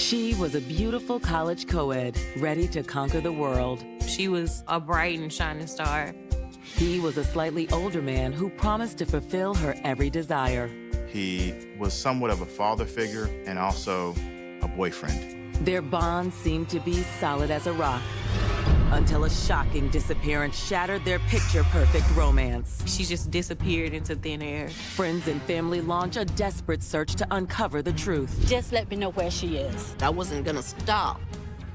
She was a beautiful college co-ed, ready to conquer the world. She was a bright and shining star. He was a slightly older man who promised to fulfill her every desire. He was somewhat of a father figure and also a boyfriend. Their bond seemed to be solid as a rock until a shocking disappearance shattered their picture-perfect romance. She just disappeared into thin air. Friends and family launch a desperate search to uncover the truth. Just let me know where she is. I wasn't gonna stop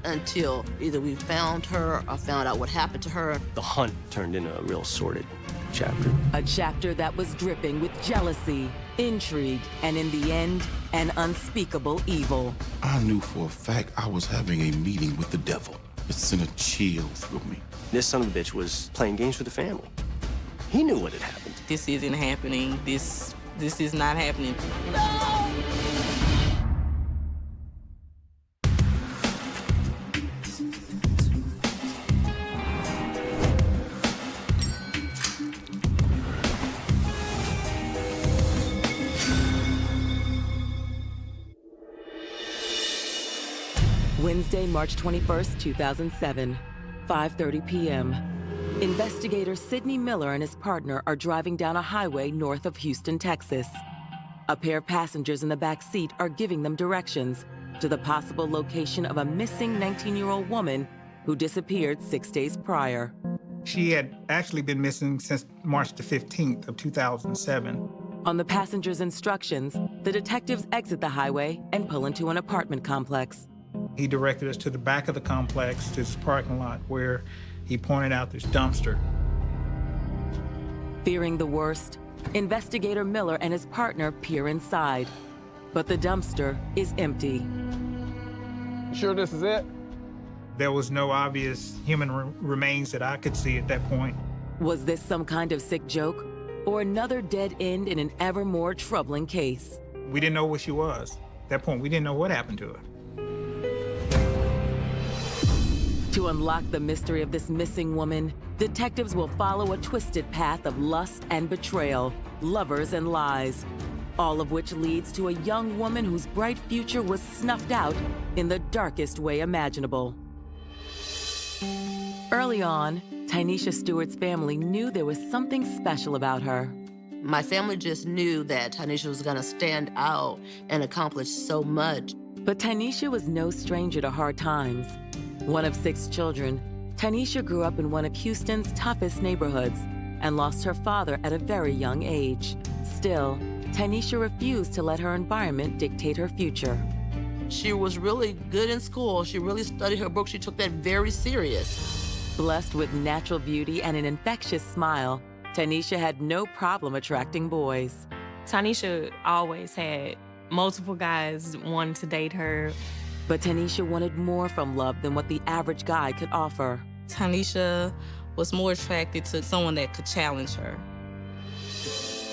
until either we found her or found out what happened to her. The hunt turned into a real sordid chapter. A chapter that was dripping with jealousy, intrigue, and in the end, an unspeakable evil. I knew for a fact I was having a meeting with the devil. It sent a chill through me. This son of a bitch was playing games with the family. He knew what had happened. This isn't happening. This is not happening. Wednesday, March 21st, 2007, 5:30 p.m. Investigator Sidney Miller and his partner are driving down a highway north of Houston, Texas. A pair of passengers in the back seat are giving them directions to the possible location of a missing 19-year-old woman who disappeared 6 days prior. She had actually been missing since March the 15th of 2007. On the passenger's instructions, the detectives exit the highway and pull into an apartment complex. He directed us to the back of the complex, to this parking lot, where he pointed out this dumpster. Fearing the worst, Investigator Miller and his partner peer inside, but the dumpster is empty. You sure this is it? There was no obvious human remains that I could see at that point. Was this some kind of sick joke, or another dead end in an ever more troubling case? We didn't know where she was. At that point, we didn't know what happened to her. To unlock the mystery of this missing woman, detectives will follow a twisted path of lust and betrayal, lovers and lies, all of which leads to a young woman whose bright future was snuffed out in the darkest way imaginable. Early on, Tynesha Stewart's family knew there was something special about her. My family just knew that Tynesha was gonna stand out and accomplish so much. But Tynesha was no stranger to hard times. One of 6 children, Tynesha grew up in one of Houston's toughest neighborhoods and lost her father at a very young age. Still, Tynesha refused to let her environment dictate her future. She was really good in school. She really studied her books. She took that very serious. Blessed with natural beauty and an infectious smile, Tynesha had no problem attracting boys. Tynesha always had multiple guys wanting to date her. But Tynesha wanted more from love than what the average guy could offer. Tynesha was more attracted to someone that could challenge her.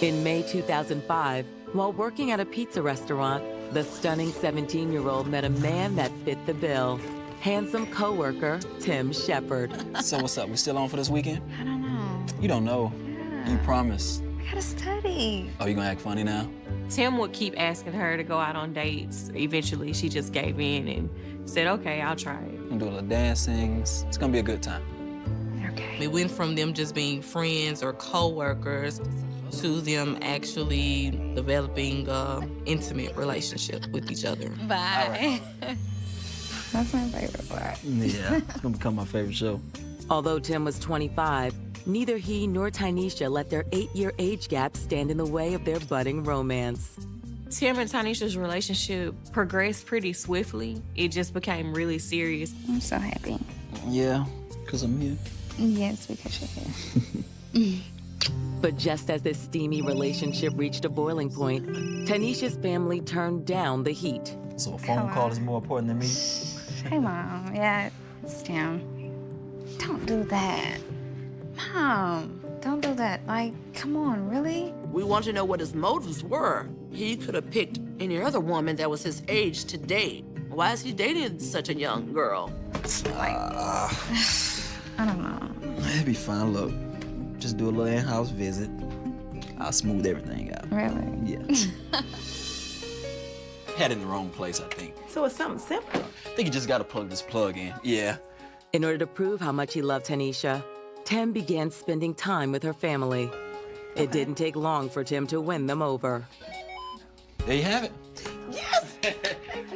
In May 2005, while working at a pizza restaurant, the stunning 17-year-old met a man that fit the bill. Handsome coworker Tim Shepard. So what's up? We still on for this weekend? I don't know. You don't know. Yeah. You promise. I gotta study. Oh, you gonna act funny now? Tim would keep asking her to go out on dates. Eventually, she just gave in and said, okay, I'll try it. We're gonna do a little dancing. It's gonna be a good time. Okay. It went from them just being friends or co-workers to them actually developing an intimate relationship with each other. Bye. That's my favorite part. Yeah, it's gonna become my favorite show. Although Tim was 25, neither he nor Tynesha let their 8-year age gap stand in the way of their budding romance. Tim and Tynesha's relationship progressed pretty swiftly. It just became really serious. I'm so happy. Yeah, because I'm here. Yes, because you're here. But just as this steamy relationship reached a boiling point, Tynesha's family turned down the heat. So a phone call is more important than me? Hey, Mom. Yeah, it's Tim. Don't do that. Mom, don't do that. Like, come on, really? We wanted to know what his motives were. He could have picked any other woman that was his age to date. Why is he dating such a young girl? Like, I don't know. It'd be fine, look. Just do a little in-house visit. I'll smooth everything out. Really? Yeah. Had it in the wrong place, I think. So it's something simple. I think you just gotta plug this plug in. Yeah. In order to prove how much he loved Tanisha, Tim began spending time with her family. It didn't take long for Tim to win them over. There you have it. Yes!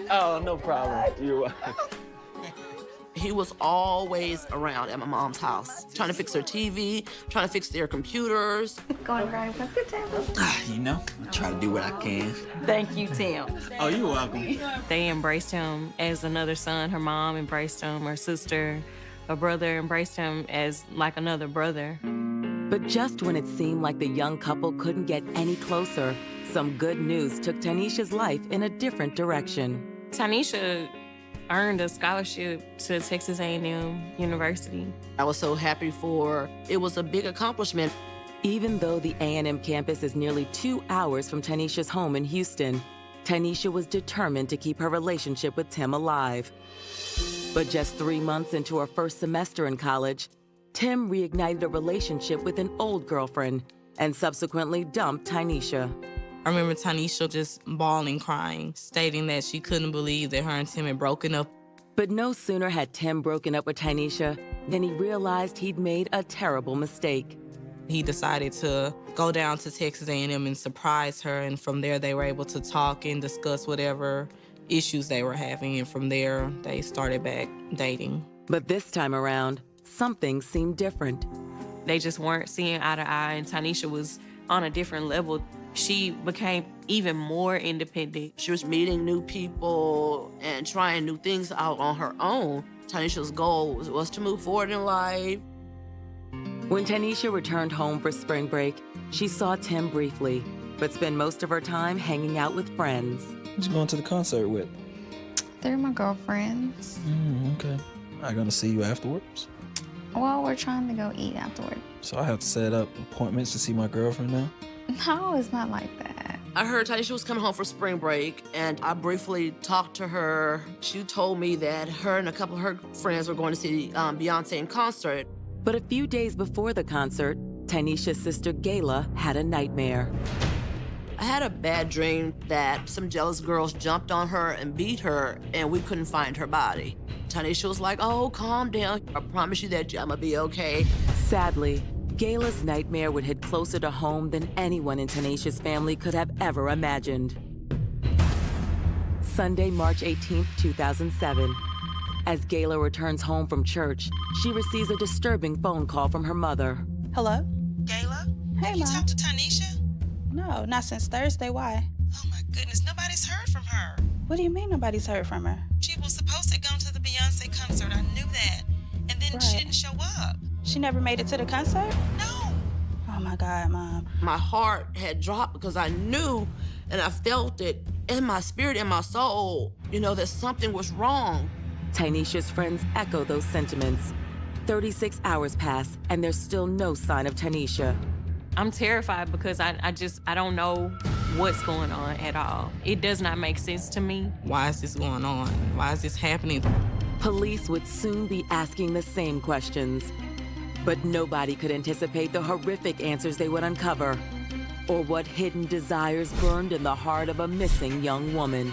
Oh, no problem. You're welcome. He was always around at my mom's house, trying to fix her TV, trying to fix their computers. Going to Granny Plus. Good time. You know, I try to do what I can. Thank you, Tim. Oh, you're welcome. They embraced him as another son. Her mom embraced him. Her sister, her brother embraced him as like another brother. But just when it seemed like the young couple couldn't get any closer, some good news took Tanisha's life in a different direction. Tanisha earned a scholarship to Texas A&M University. I was so happy for her. It was a big accomplishment. Even though the A&M campus is nearly 2 hours from Tanisha's home in Houston, Tanisha was determined to keep her relationship with Tim alive. But just 3 months into her first semester in college, Tim reignited a relationship with an old girlfriend and subsequently dumped Tanisha. I remember Tanisha just bawling, crying, stating that she couldn't believe that her and Tim had broken up. But no sooner had Tim broken up with Tanisha than he realized he'd made a terrible mistake. He decided to go down to Texas A&M and surprise her, and from there they were able to talk and discuss whatever issues they were having, and from there they started back dating. But this time around, something seemed different. They just weren't seeing eye to eye, and Tanisha was on a different level. She became even more independent. She was meeting new people and trying new things out on her own. Tanisha's goal was to move forward in life. When Tanisha returned home for spring break, she saw Tim briefly, but spent most of her time hanging out with friends. Who's going to the concert with? They're my girlfriends. Okay. I'm gonna see you afterwards. Well, we're trying to go eat afterward. So I have to set up appointments to see my girlfriend now? No, it's not like that. I heard Tanisha was coming home for spring break, and I briefly talked to her. She told me that her and a couple of her friends were going to see Beyonce in concert. But a few days before the concert, Tanisha's sister Gayla had a nightmare. I had a bad dream that some jealous girls jumped on her and beat her, and we couldn't find her body. Tanisha was like, "Oh, calm down. I promise you that I'm gonna be okay." Sadly, Gayla's nightmare would hit closer to home than anyone in Tanisha's family could have ever imagined. Sunday, March 18th, 2007. As Gayla returns home from church, she receives a disturbing phone call from her mother. Hello? Gayla? Hey, Have you Mom. talked to Tanisha? No, not since Thursday. Why? Oh my goodness, nobody's heard from her. What do you mean nobody's heard from her? She was supposed to come to the Beyonce concert, I knew that. And then she Right. didn't show up. She never made it to the concert? No. Oh my God, Mom. My heart had dropped because I knew and I felt it in my spirit, in my soul, that something was wrong. Tanisha's friends echo those sentiments. 36 hours pass, and there's still no sign of Tanisha. I'm terrified because I don't know what's going on at all. It does not make sense to me. Why is this going on? Why is this happening? Police would soon be asking the same questions. But nobody could anticipate the horrific answers they would uncover, or what hidden desires burned in the heart of a missing young woman.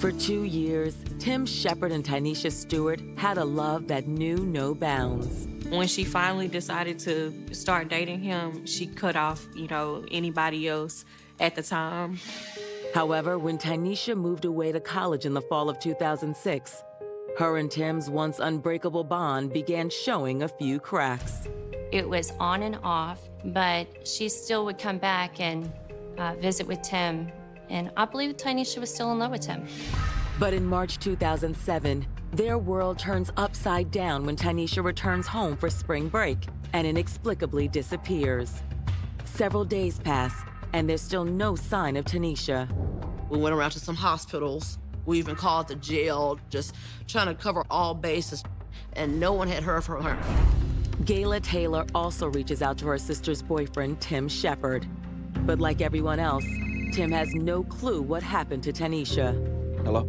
For 2 years, Tim Shepard and Tanisha Stewart had a love that knew no bounds. When she finally decided to start dating him, she cut off, anybody else at the time. However, when Tanisha moved away to college in the fall of 2006, her and Tim's once unbreakable bond began showing a few cracks. It was on and off, but she still would come back and visit with Tim. And I believe Tanisha was still in love with him. But in March 2007, their world turns upside down when Tanisha returns home for spring break and inexplicably disappears. Several days pass, and there's still no sign of Tanisha. We went around to some hospitals. We even called the jail, just trying to cover all bases, and no one had heard from her. Gayla Taylor also reaches out to her sister's boyfriend, Tim Shepard. But like everyone else, Tim has no clue what happened to Tanisha. Hello?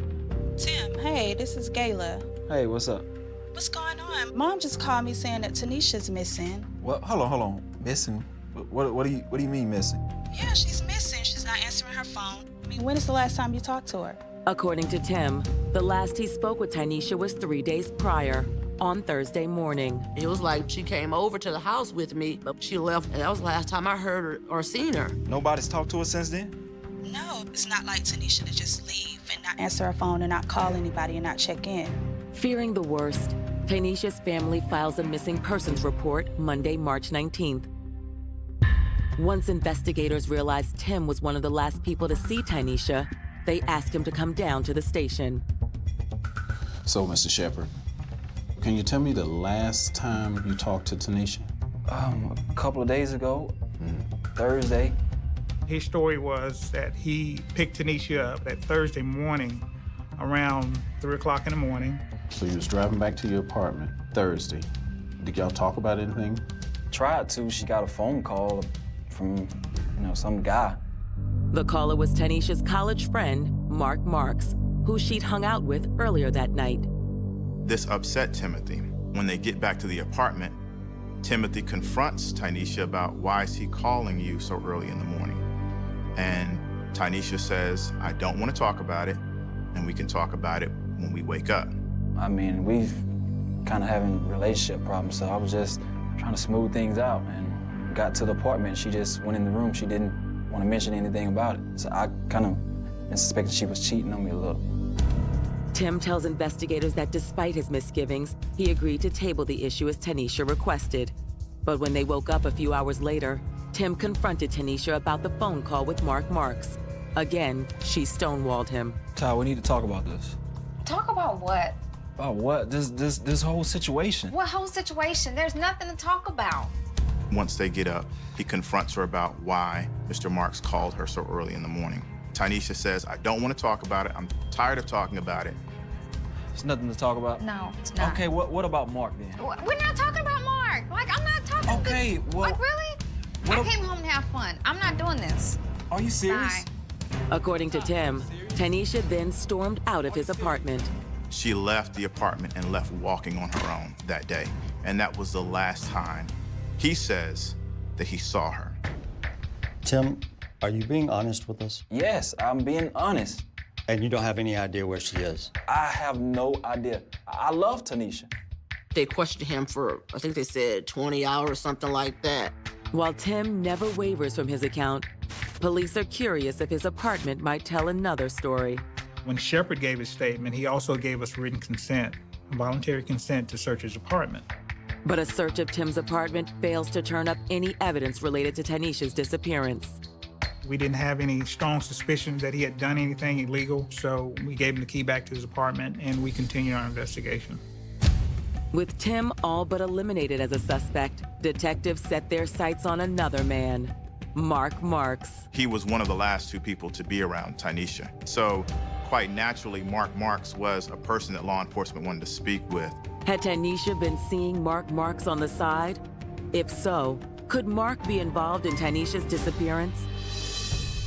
Tim, hey, this is Gayla. Hey, what's up? What's going on? Mom just called me saying that Tanisha's missing. What? Hold on. Missing? What do you mean missing? Yeah, she's missing. She's not answering her phone. I mean, when is the last time you talked to her? According to Tim, the last he spoke with Tynesha was 3 days prior, on Thursday morning. It was like she came over to the house with me, but she left, and that was the last time I heard her or seen her. Nobody's talked to her since then? No, it's not like Tanisha to just leave and not answer her phone and not call anybody and not check in. Fearing the worst, Tynesha's family files a missing persons report Monday, March 19th. Once investigators realized Tim was one of the last people to see Tynesha, they asked him to come down to the station. So, Mr. Shepard, can you tell me the last time you talked to Tanisha? A couple of days ago, Thursday. His story was that he picked Tanisha up that Thursday morning around 3 o'clock in the morning. So you was driving back to your apartment Thursday. Did y'all talk about anything? Tried to. She got a phone call from, some guy. The caller was Tanisha's college friend, Mark Marks, who she'd hung out with earlier that night. This upset Timothy. When they get back to the apartment, Timothy confronts Tanisha about why is he calling you so early in the morning. And Tanisha says, I don't want to talk about it, and we can talk about it when we wake up. I mean, we've kind of having relationship problems, so I was just trying to smooth things out, and got to the apartment. She just went in the room. She didn't want to mention anything about it. So I kind of suspected she was cheating on me a little. Tim tells investigators that despite his misgivings, he agreed to table the issue as Tanisha requested. But when they woke up a few hours later, Tim confronted Tanisha about the phone call with Mark Marks. Again, she stonewalled him. Ty, we need to talk about this. Talk about what? About what? This whole situation. What whole situation? There's nothing to talk about. Once they get up, he confronts her about why Mr. Marks called her so early in the morning. Tanisha says, I don't want to talk about it. I'm tired of talking about it. There's nothing to talk about? No, it's not. Okay, what about Mark then? We're not talking about Mark. Like, I'm not talking Okay, well... Like, really? I came home to have fun. I'm not doing this. Are you serious? Bye. According to Tim, Tanisha then stormed out of his apartment. She left the apartment and left walking on her own that day. And that was the last time he says that he saw her. Tim, are you being honest with us? Yes, I'm being honest. And you don't have any idea where she is? I have no idea. I love Tanisha. They questioned him for, I think they said 20 hours, something like that. While Tim never wavers from his account, police are curious if his apartment might tell another story. When Shepard gave his statement, he also gave us written consent, voluntary consent to search his apartment. But a search of Tim's apartment fails to turn up any evidence related to Tanisha's disappearance. We didn't have any strong suspicion that he had done anything illegal, so we gave him the key back to his apartment, and we continued our investigation. With Tim all but eliminated as a suspect, detectives set their sights on another man, Mark Marks. He was one of the last two people to be around Tanisha. So quite naturally, Mark Marks was a person that law enforcement wanted to speak with. Had Tanisha been seeing Mark Marks on the side? If so, could Mark be involved in Tanisha's disappearance?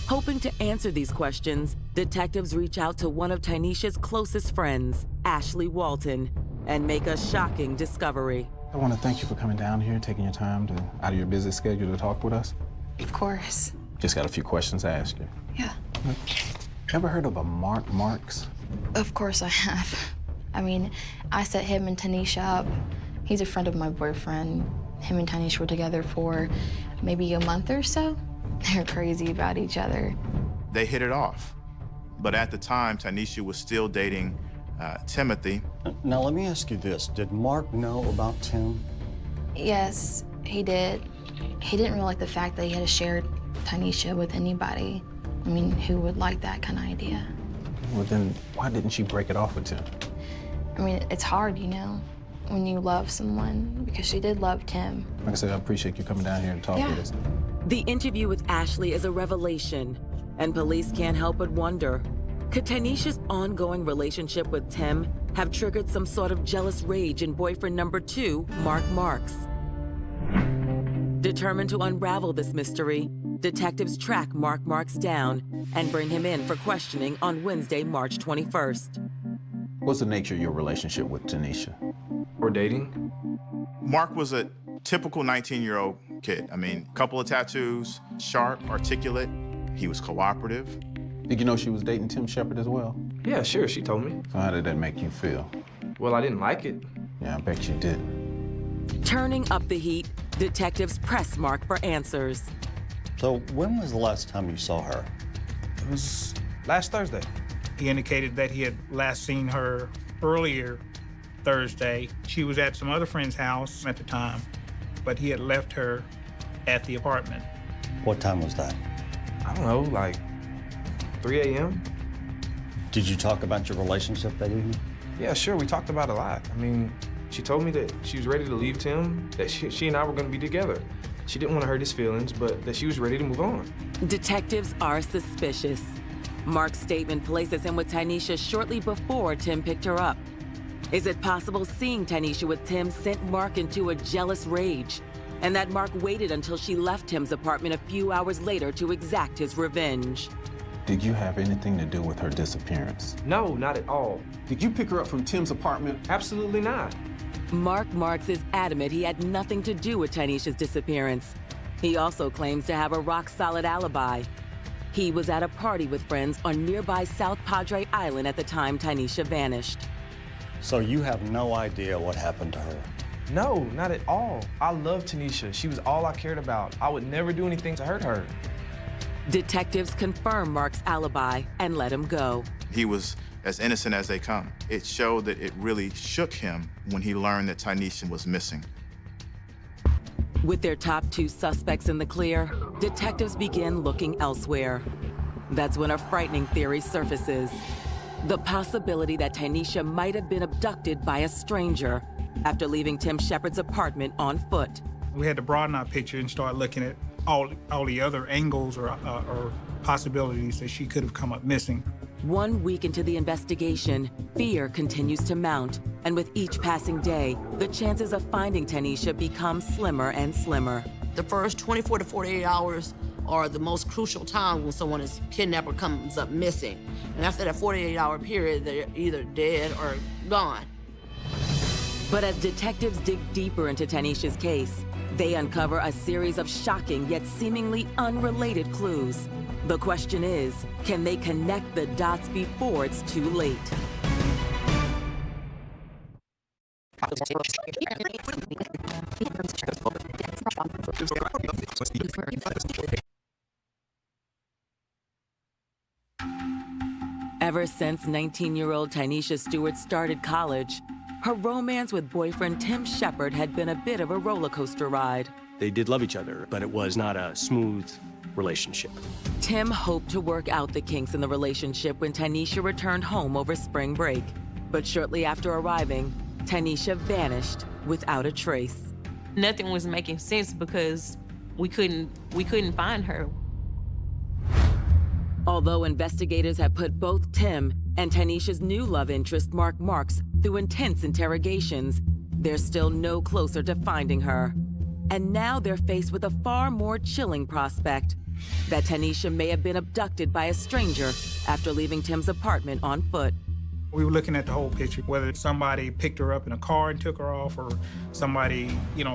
Hoping to answer these questions, detectives reach out to one of Tanisha's closest friends, Ashley Walton, and make a shocking discovery. I want to thank you for coming down here, taking your time out of your busy schedule to talk with us. Of course. Just got a few questions to ask you. Yeah. Ever heard of a Mark Marks? Of course I have. I mean, I set him and Tanisha up. He's a friend of my boyfriend. Him and Tanisha were together for maybe a month or so. They're crazy about each other. They hit it off. But at the time, Tanisha was still dating Timothy. Now, let me ask you this. Did Mark know about Tim? Yes, he did. He didn't really like the fact that he had shared Tanisha with anybody. I mean, who would like that kind of idea? Well, then why didn't she break it off with Tim? I mean, it's hard, when you love someone, because she did love Tim. Like I said, I appreciate you coming down here and talking with us. The interview with Ashley is a revelation, and police can't help but wonder, could Tanisha's ongoing relationship with Tim have triggered some sort of jealous rage in boyfriend number 2, Mark Marks? Determined to unravel this mystery, detectives track Marks down and bring him in for questioning on Wednesday, March 21st. What's the nature of your relationship with Tanisha? We're dating. Mark was a typical 19-year-old kid. I mean, couple of tattoos, sharp, articulate. He was cooperative. Did you know she was dating Tim Shepard as well? Yeah, sure, she told me. So how did that make you feel? Well, I didn't like it. Yeah, I bet you did. Turning up the heat, detectives press Mark for answers. So when was the last time you saw her? It was last Thursday. He indicated that he had last seen her earlier Thursday. She was at some other friend's house at the time, but he had left her at the apartment. What time was that? I don't know, like 3 a.m.? Did you talk about your relationship that evening? Yeah, sure, we talked about a lot. I mean, she told me that she was ready to leave Tim, that she and I were gonna be together. She didn't want to hurt his feelings, but that she was ready to move on. Detectives are suspicious. Mark's statement places him with Tanisha shortly before Tim picked her up. Is it possible seeing Tanisha with Tim sent Mark into a jealous rage, and that Mark waited until she left Tim's apartment a few hours later to exact his revenge? Did you have anything to do with her disappearance? No, not at all. Did you pick her up from Tim's apartment? Absolutely not. Mark Marks is adamant he had nothing to do with Tanisha's disappearance. He also claims to have a rock-solid alibi. He was at a party with friends on nearby South Padre Island at the time Tanisha vanished. So you have no idea what happened to her? No, not at all. I love Tanisha. She was all I cared about. I would never do anything to hurt her. Detectives confirm Mark's alibi and let him go. He was as innocent as they come. It showed that it really shook him when he learned that Tanisha was missing. With their top two suspects in the clear, detectives begin looking elsewhere. That's when a frightening theory surfaces. The possibility that Tanisha might have been abducted by a stranger after leaving Tim Shepard's apartment on foot. We had to broaden our picture and start looking at all the other angles or possibilities that she could have come up missing. 1 week into the investigation, fear continues to mount, and with each passing day, the chances of finding Tanisha become slimmer and slimmer. The first 24 to 48 hours are the most crucial time when someone is kidnapped or comes up missing. And after that 48-hour period, they're either dead or gone. But as detectives dig deeper into Tanisha's case, they uncover a series of shocking yet seemingly unrelated clues. The question is, can they connect the dots before it's too late? Ever since 19-year-old Tanisha Stewart started college, her romance with boyfriend Tim Shepard had been a bit of a roller coaster ride. They did love each other, but it was not a smooth relationship. Tim hoped to work out the kinks in the relationship when Tanisha returned home over spring break. But shortly after arriving, Tanisha vanished without a trace. Nothing was making sense because we couldn't find her. Although investigators have put both Tim and Tanisha's new love interest, Mark Marks, through intense interrogations, they're still no closer to finding her. And now they're faced with a far more chilling prospect, that Tanisha may have been abducted by a stranger after leaving Tim's apartment on foot. We were looking at the whole picture, whether somebody picked her up in a car and took her off, or somebody,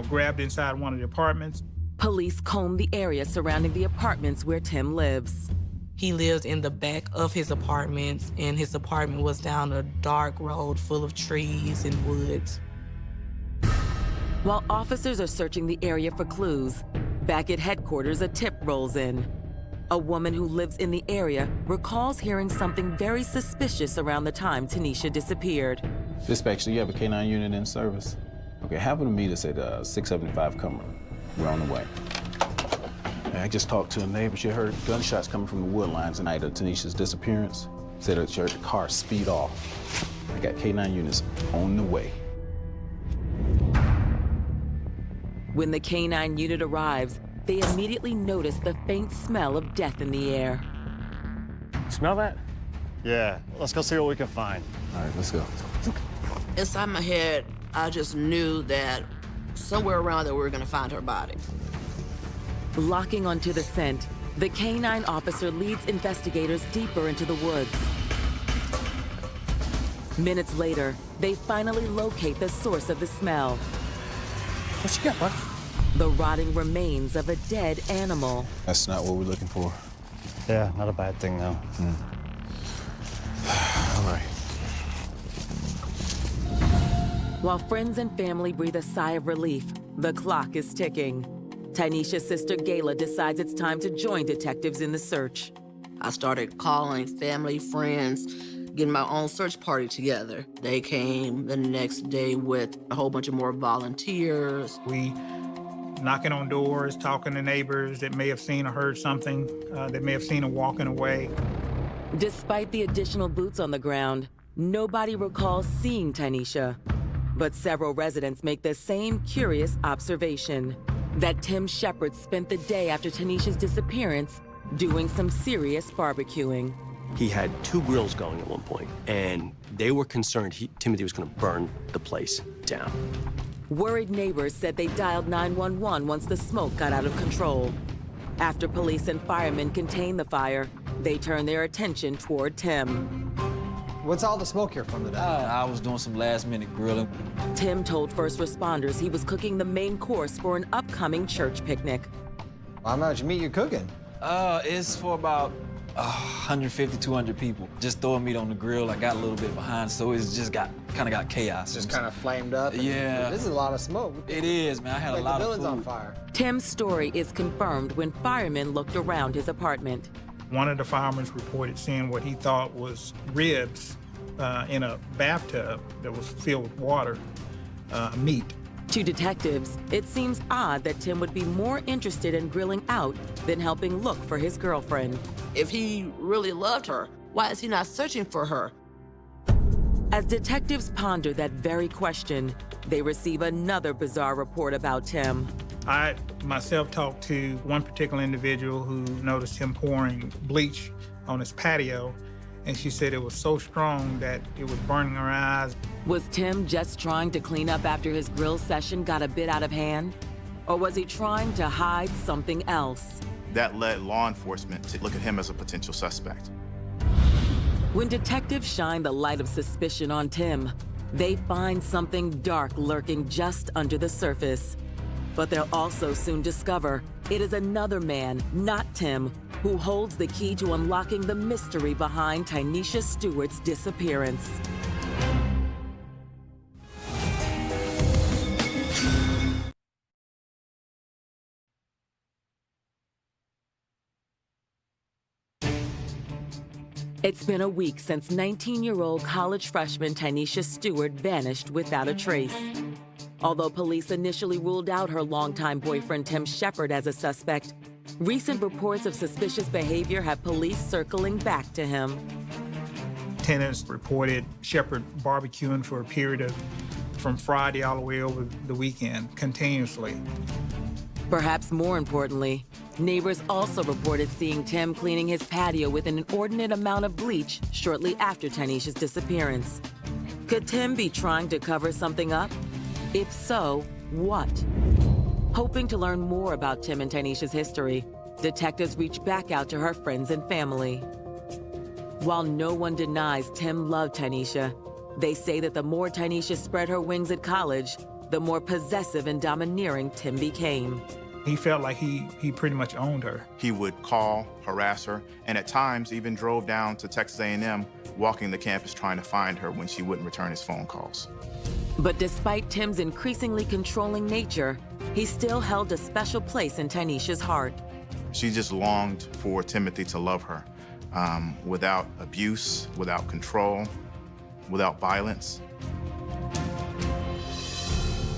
grabbed inside one of the apartments. Police combed the area surrounding the apartments where Tim lives. He lived in the back of his apartments, and his apartment was down a dark road full of trees and woods. While officers are searching the area for clues, back at headquarters, a tip rolls in. A woman who lives in the area recalls hearing something very suspicious around the time Tanisha disappeared. Dispatch, do you have a K-9 unit in service? Okay, have them meet us at 675 Cumberland. We're on the way. I just talked to a neighbor. She heard gunshots coming from the wood lines the night of Tanisha's disappearance. Said that she heard the car speed off. I got K-9 units on the way. When the K-9 unit arrives, they immediately notice the faint smell of death in the air. Smell that? Yeah, let's go see what we can find. All right, let's go. Inside my head, I just knew that somewhere around there we were gonna find her body. Locking onto the scent, the canine officer leads investigators deeper into the woods. Minutes later, they finally locate the source of the smell. What you got, bud? The rotting remains of a dead animal. That's not what we're looking for. Yeah, not a bad thing, though. All right. While friends and family breathe a sigh of relief, the clock is ticking. Tynesha's sister Gayla decides it's time to join detectives in the search. I started calling family, friends, getting my own search party together. They came the next day with a whole bunch of more volunteers. We knocking on doors, talking to neighbors that may have seen or heard something, that may have seen her walking away. Despite the additional boots on the ground, nobody recalls seeing Tynesha. But several residents make the same curious observation, that Tim Shepard spent the day after Tynesha's disappearance doing some serious barbecuing. He had 2 grills going at one point, and they were concerned Timothy was going to burn the place down. Worried neighbors said they dialed 911 once the smoke got out of control. After police and firemen contained the fire, they turned their attention toward Tim. What's all the smoke here from today? I was doing some last-minute grilling. Tim told first responders he was cooking the main course for an upcoming church picnic. How much meat you cooking? It's for about 150, 200 people. Just throwing meat on the grill, I got a little bit behind, so it's just kind of got chaos. Just kind of flamed up? Yeah. This is a lot of smoke. It is, man. I had a lot of food. The building's on fire. Tim's story is confirmed when firemen looked around his apartment. One of the firemen reported seeing what he thought was ribs in a bathtub that was filled with water, meat. To detectives, it seems odd that Tim would be more interested in grilling out than helping look for his girlfriend. If he really loved her, why is he not searching for her? As detectives ponder that very question, they receive another bizarre report about Tim. I myself talked to one particular individual who noticed him pouring bleach on his patio, and she said it was so strong that it was burning her eyes. Was Tim just trying to clean up after his grill session got a bit out of hand? Or was he trying to hide something else? That led law enforcement to look at him as a potential suspect. When detectives shine the light of suspicion on Tim, they find something dark lurking just under the surface. But they'll also soon discover it is another man, not Tim, who holds the key to unlocking the mystery behind Tynesha Stewart's disappearance. It's been a week since 19-year-old college freshman Tynesha Stewart vanished without a trace. Although police initially ruled out her longtime boyfriend Tim Shepard as a suspect, recent reports of suspicious behavior have police circling back to him. Tenants reported Shepard barbecuing for a period of from Friday all the way over the weekend, continuously. Perhaps more importantly, neighbors also reported seeing Tim cleaning his patio with an inordinate amount of bleach shortly after Tynesha's disappearance. Could Tim be trying to cover something up? If so, what? Hoping to learn more about Tim and Tynesha's history, detectives reach back out to her friends and family. While no one denies Tim loved Tynesha, they say that the more Tynesha spread her wings at college, the more possessive and domineering Tim became. He felt like he pretty much owned her. He would call, harass her, and at times even drove down to Texas A&M, walking the campus trying to find her when she wouldn't return his phone calls. But despite Tim's increasingly controlling nature, he still held a special place in Tynesha's heart. She just longed for Timothy to love her, without abuse, without control, without violence.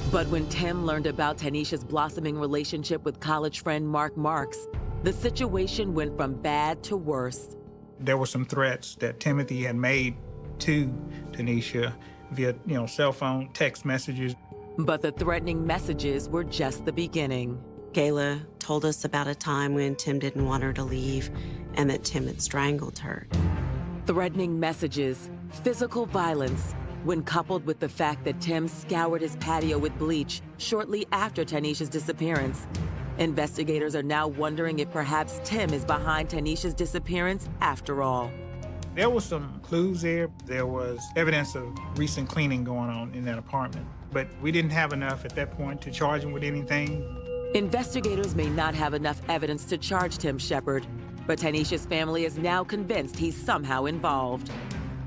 But when Tim learned about Tynesha's blossoming relationship with college friend Mark Marks, the situation went from bad to worse. There were some threats that Timothy had made to Tynesha via, cell phone, text messages. But the threatening messages were just the beginning. Kayla told us about a time when Tim didn't want her to leave and that Tim had strangled her. Threatening messages, physical violence, when coupled with the fact that Tim scoured his patio with bleach shortly after Tynesha's disappearance, Investigators are now wondering if perhaps Tim is behind Tanisha's disappearance after all. There was some clues there. There was evidence of recent cleaning going on in that apartment, but we didn't have enough at that point to charge him with anything. Investigators may not have enough evidence to charge Tim Shepard, but Tanisha's family is now convinced he's somehow involved.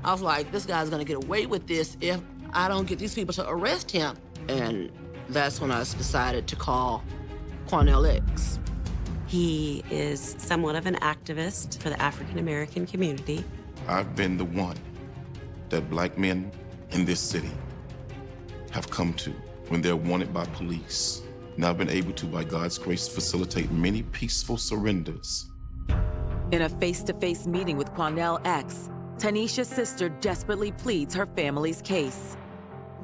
I was like, this guy's gonna get away with this if I don't get these people to arrest him. And that's when I decided to call Quanell X. He is somewhat of an activist for the African American community. I've been the one that black men in this city have come to when they're wanted by police. And I've been able to, by God's grace, facilitate many peaceful surrenders. In a face-to-face meeting with Quanell X, Tanisha's sister desperately pleads her family's case.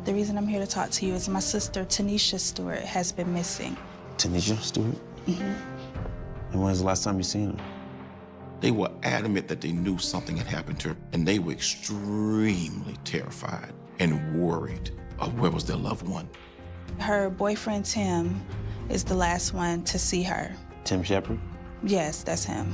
The reason I'm here to talk to you is my sister, Tanisha Stewart, has been missing. Tanisha Stewart? Mm-hmm. And when's the last time you seen her? They were adamant that they knew something had happened to her, and they were extremely terrified and worried of where was their loved one. Her boyfriend, Tim, is the last one to see her. Tim Shepard? Yes, that's him.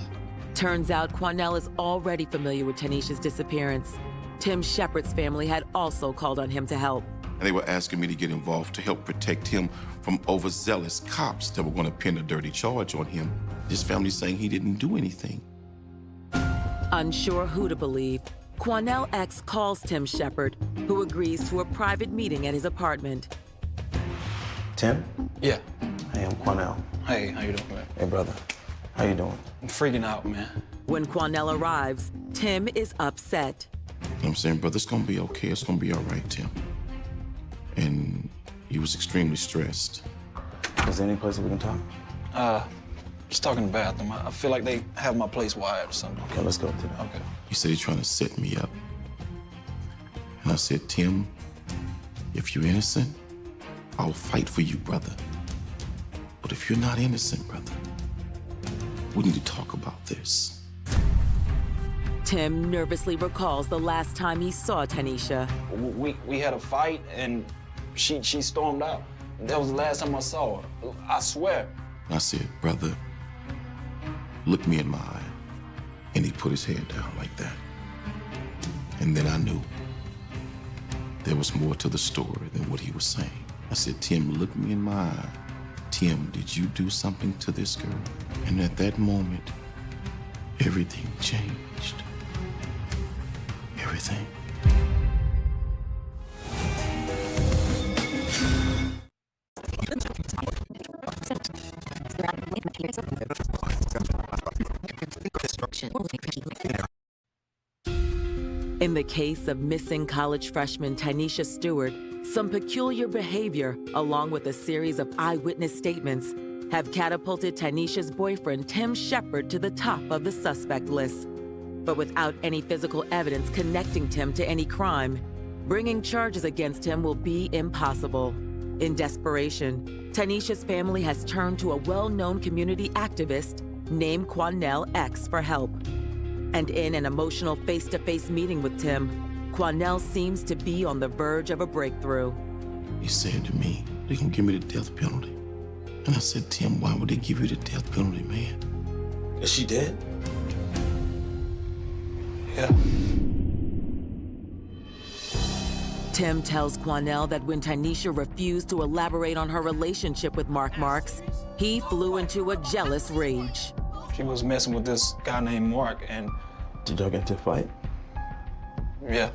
Turns out Quanell is already familiar with Tanisha's disappearance. Tim Shepard's family had also called on him to help. And they were asking me to get involved to help protect him from overzealous cops that were going to pin a dirty charge on him. His family saying he didn't do anything. Unsure who to believe, Quanell X calls Tim Shepard, who agrees to a private meeting at his apartment. Tim? Yeah. Hey, I'm Quanell. Hey, how you doing, man? Hey, brother. How you doing? I'm freaking out, man. When Quanell arrives, Tim is upset. I'm saying, brother, it's gonna be okay. It's gonna be all right, Tim. And he was extremely stressed. Is there any place that we can talk? Just talking in the bathroom. I feel like they have my place wired or something. Okay, let's go to that. Okay. He said he's trying to set me up. And I said, Tim, if you're innocent, I'll fight for you, brother. But if you're not innocent, brother, we need to talk about this. Tim nervously recalls the last time he saw Tanisha. We had a fight and she stormed out. That was the last time I saw her. I swear. I said, brother, look me in my eye. And he put his head down like that. And then I knew there was more to the story than what he was saying. I said, Tim, look me in my eye. Tim, did you do something to this girl? And at that moment, everything changed. Everything. In the case of missing college freshman Tanisha Stewart, some peculiar behavior, along with a series of eyewitness statements, have catapulted Tanisha's boyfriend Tim Shepard to the top of the suspect list. But without any physical evidence connecting Tim to any crime, bringing charges against him will be impossible. In desperation, Tanisha's family has turned to a well-known community activist named Quanell X for help. And in an emotional face-to-face meeting with Tim, Quanell seems to be on the verge of a breakthrough. He said to me, they're gonna give me the death penalty. And I said, Tim, why would they give you the death penalty, man? Is she dead? Yeah. Tim tells Quanell that when Tanisha refused to elaborate on her relationship with Mark Marks, he flew into a jealous rage. She was messing with this guy named Mark, and... Did y'all get into a fight? Yeah.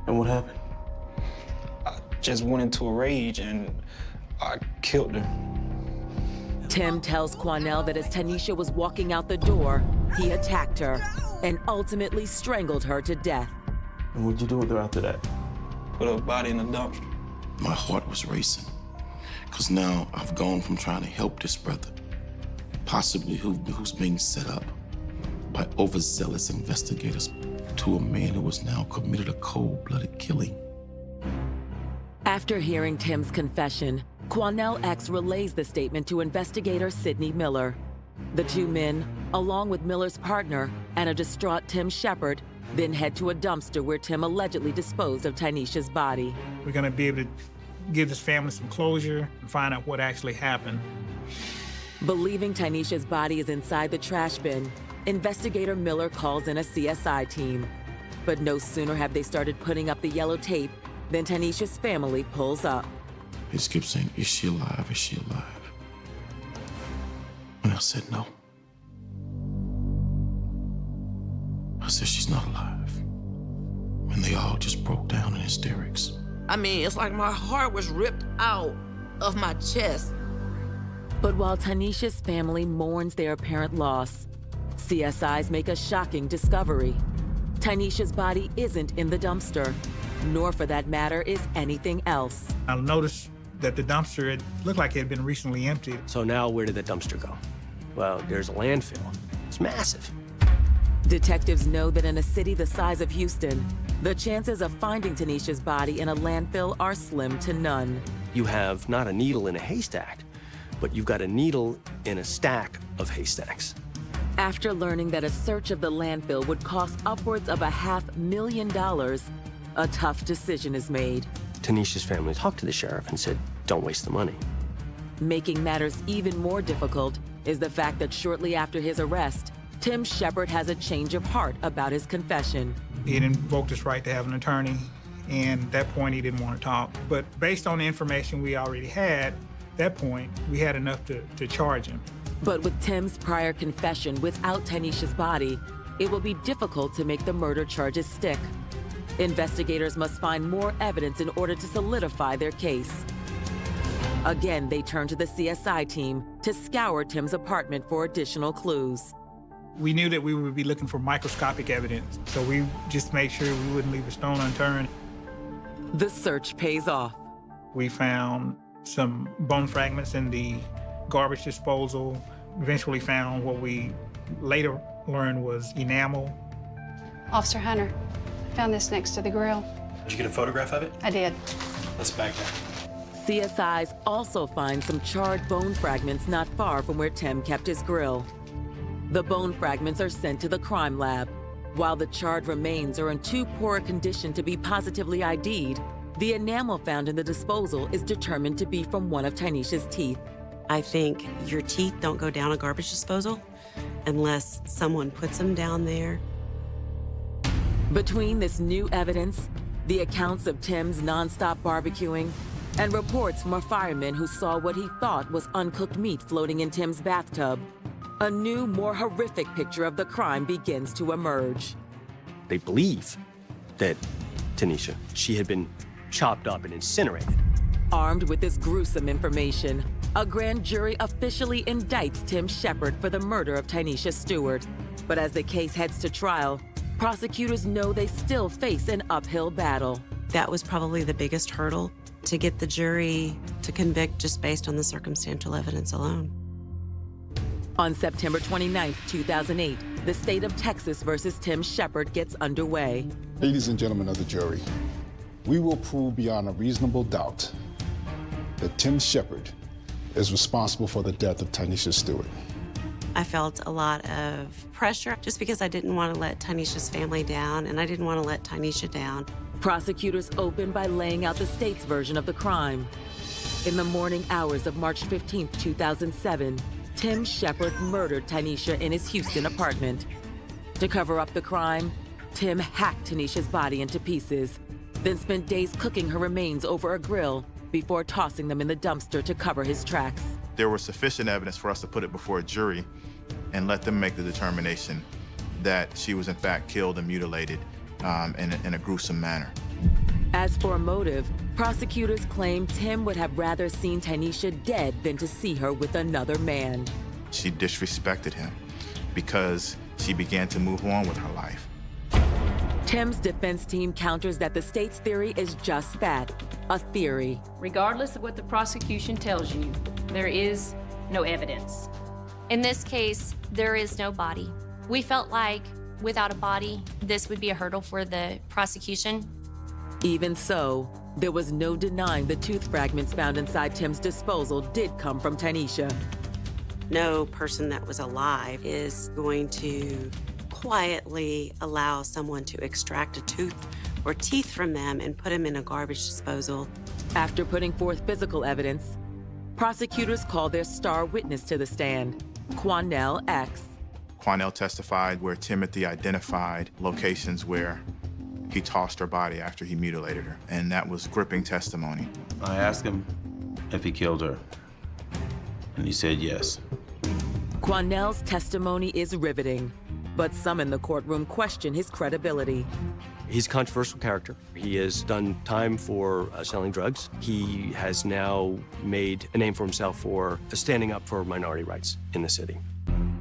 And what happened? I just went into a rage, and I killed her. Tim tells Quanell that as Tanisha was walking out the door, he attacked her and ultimately strangled her to death. And what'd you do with her after that? Put her body in a dumpster. My heart was racing, because now I've gone from trying to help this brother, possibly who's being set up by overzealous investigators, to a man who has now committed a cold-blooded killing. After hearing Tim's confession, Quanell X relays the statement to investigator Sidney Miller. The two men, along with Miller's partner and a distraught Tim Shepard, then head to a dumpster where Tim allegedly disposed of Tanisha's body. We're gonna be able to give this family some closure and find out what actually happened. Believing Tynesha's body is inside the trash bin, investigator Miller calls in a CSI team. But no sooner have they started putting up the yellow tape than Tynesha's family pulls up. He just kept saying, is she alive? Is she alive? And I said, no. I said, she's not alive. And they all just broke down in hysterics. I mean, it's like my heart was ripped out of my chest. But while Tynesha's family mourns their apparent loss, CSIs make a shocking discovery. Tynesha's body isn't in the dumpster, nor for that matter is anything else. I noticed that the dumpster, it looked like it had been recently emptied. So now where did the dumpster go? Well, there's a landfill. It's massive. Detectives know that in a city the size of Houston, the chances of finding Tynesha's body in a landfill are slim to none. You have not a needle in a haystack, but you've got a needle in a stack of haystacks. After learning that a search of the landfill would cost upwards of $500,000, a tough decision is made. Tynesha's family talked to the sheriff and said, don't waste the money. Making matters even more difficult is the fact that shortly after his arrest, Tim Shepard has a change of heart about his confession. He had invoked his right to have an attorney, and at that point he didn't want to talk. But based on the information we already had, at that point, we had enough to charge him. But with Tim's prior confession without Tynesha's body, it will be difficult to make the murder charges stick. Investigators must find more evidence in order to solidify their case. Again, they turn to the CSI team to scour Tim's apartment for additional clues. We knew that we would be looking for microscopic evidence, so we just made sure we wouldn't leave a stone unturned. The search pays off. We found some bone fragments in the garbage disposal, eventually found what we later learned was enamel. Officer Hunter, I found this next to the grill. Did you get a photograph of it? I did. Let's back that. CSIs also find some charred bone fragments not far from where Tim kept his grill. The bone fragments are sent to the crime lab. While the charred remains are in too poor a condition to be positively ID'd, the enamel found in the disposal is determined to be from one of Tynesha's teeth. I think your teeth don't go down a garbage disposal unless someone puts them down there. Between this new evidence, the accounts of Tim's nonstop barbecuing, and reports from a fireman who saw what he thought was uncooked meat floating in Tim's bathtub, a new, more horrific picture of the crime begins to emerge. They believe that Tanisha, she had been chopped up and incinerated. Armed with this gruesome information, a grand jury officially indicts Tim Shepard for the murder of Tynesha Stewart. But as the case heads to trial, prosecutors know they still face an uphill battle. That was probably the biggest hurdle, to get the jury to convict just based on the circumstantial evidence alone. On September 29, 2008, the state of Texas versus Tim Shepard gets underway. Ladies and gentlemen of the jury, we will prove beyond a reasonable doubt that Tim Shepard is responsible for the death of Tynesha Stewart. I felt a lot of pressure just because I didn't want to let Tynesha's family down, and I didn't want to let Tynesha down. Prosecutors open by laying out the state's version of the crime. In the morning hours of March 15, 2007, Tim Shepard murdered Tynesha in his Houston apartment. To cover up the crime, Tim hacked Tanisha's body into pieces, then spent days cooking her remains over a grill before tossing them in the dumpster to cover his tracks. There was sufficient evidence for us to put it before a jury and let them make the determination that she was in fact killed and mutilated in a gruesome manner. As for motive, prosecutors claim Tim would have rather seen Tynesha dead than to see her with another man. She disrespected him because she began to move on with her life. Tim's defense team counters that the state's theory is just that, a theory. Regardless of what the prosecution tells you, there is no evidence. In this case, there is no body. We felt like without a body, this would be a hurdle for the prosecution. Even so, there was no denying the tooth fragments found inside Tim's disposal did come from Tynesha. No person that was alive is going to quietly allow someone to extract a tooth or teeth from them and put them in a garbage disposal. After putting forth physical evidence, Prosecutors call their star witness to the stand, Quanell X. Quanell testified where Timothy identified locations where he tossed her body after he mutilated her, and that was gripping testimony. I asked him if he killed her, and he said yes. Quanell's testimony is riveting, but some in the courtroom question his credibility. He's a controversial character. He has done time for selling drugs. He has now made a name for himself for standing up for minority rights in the city.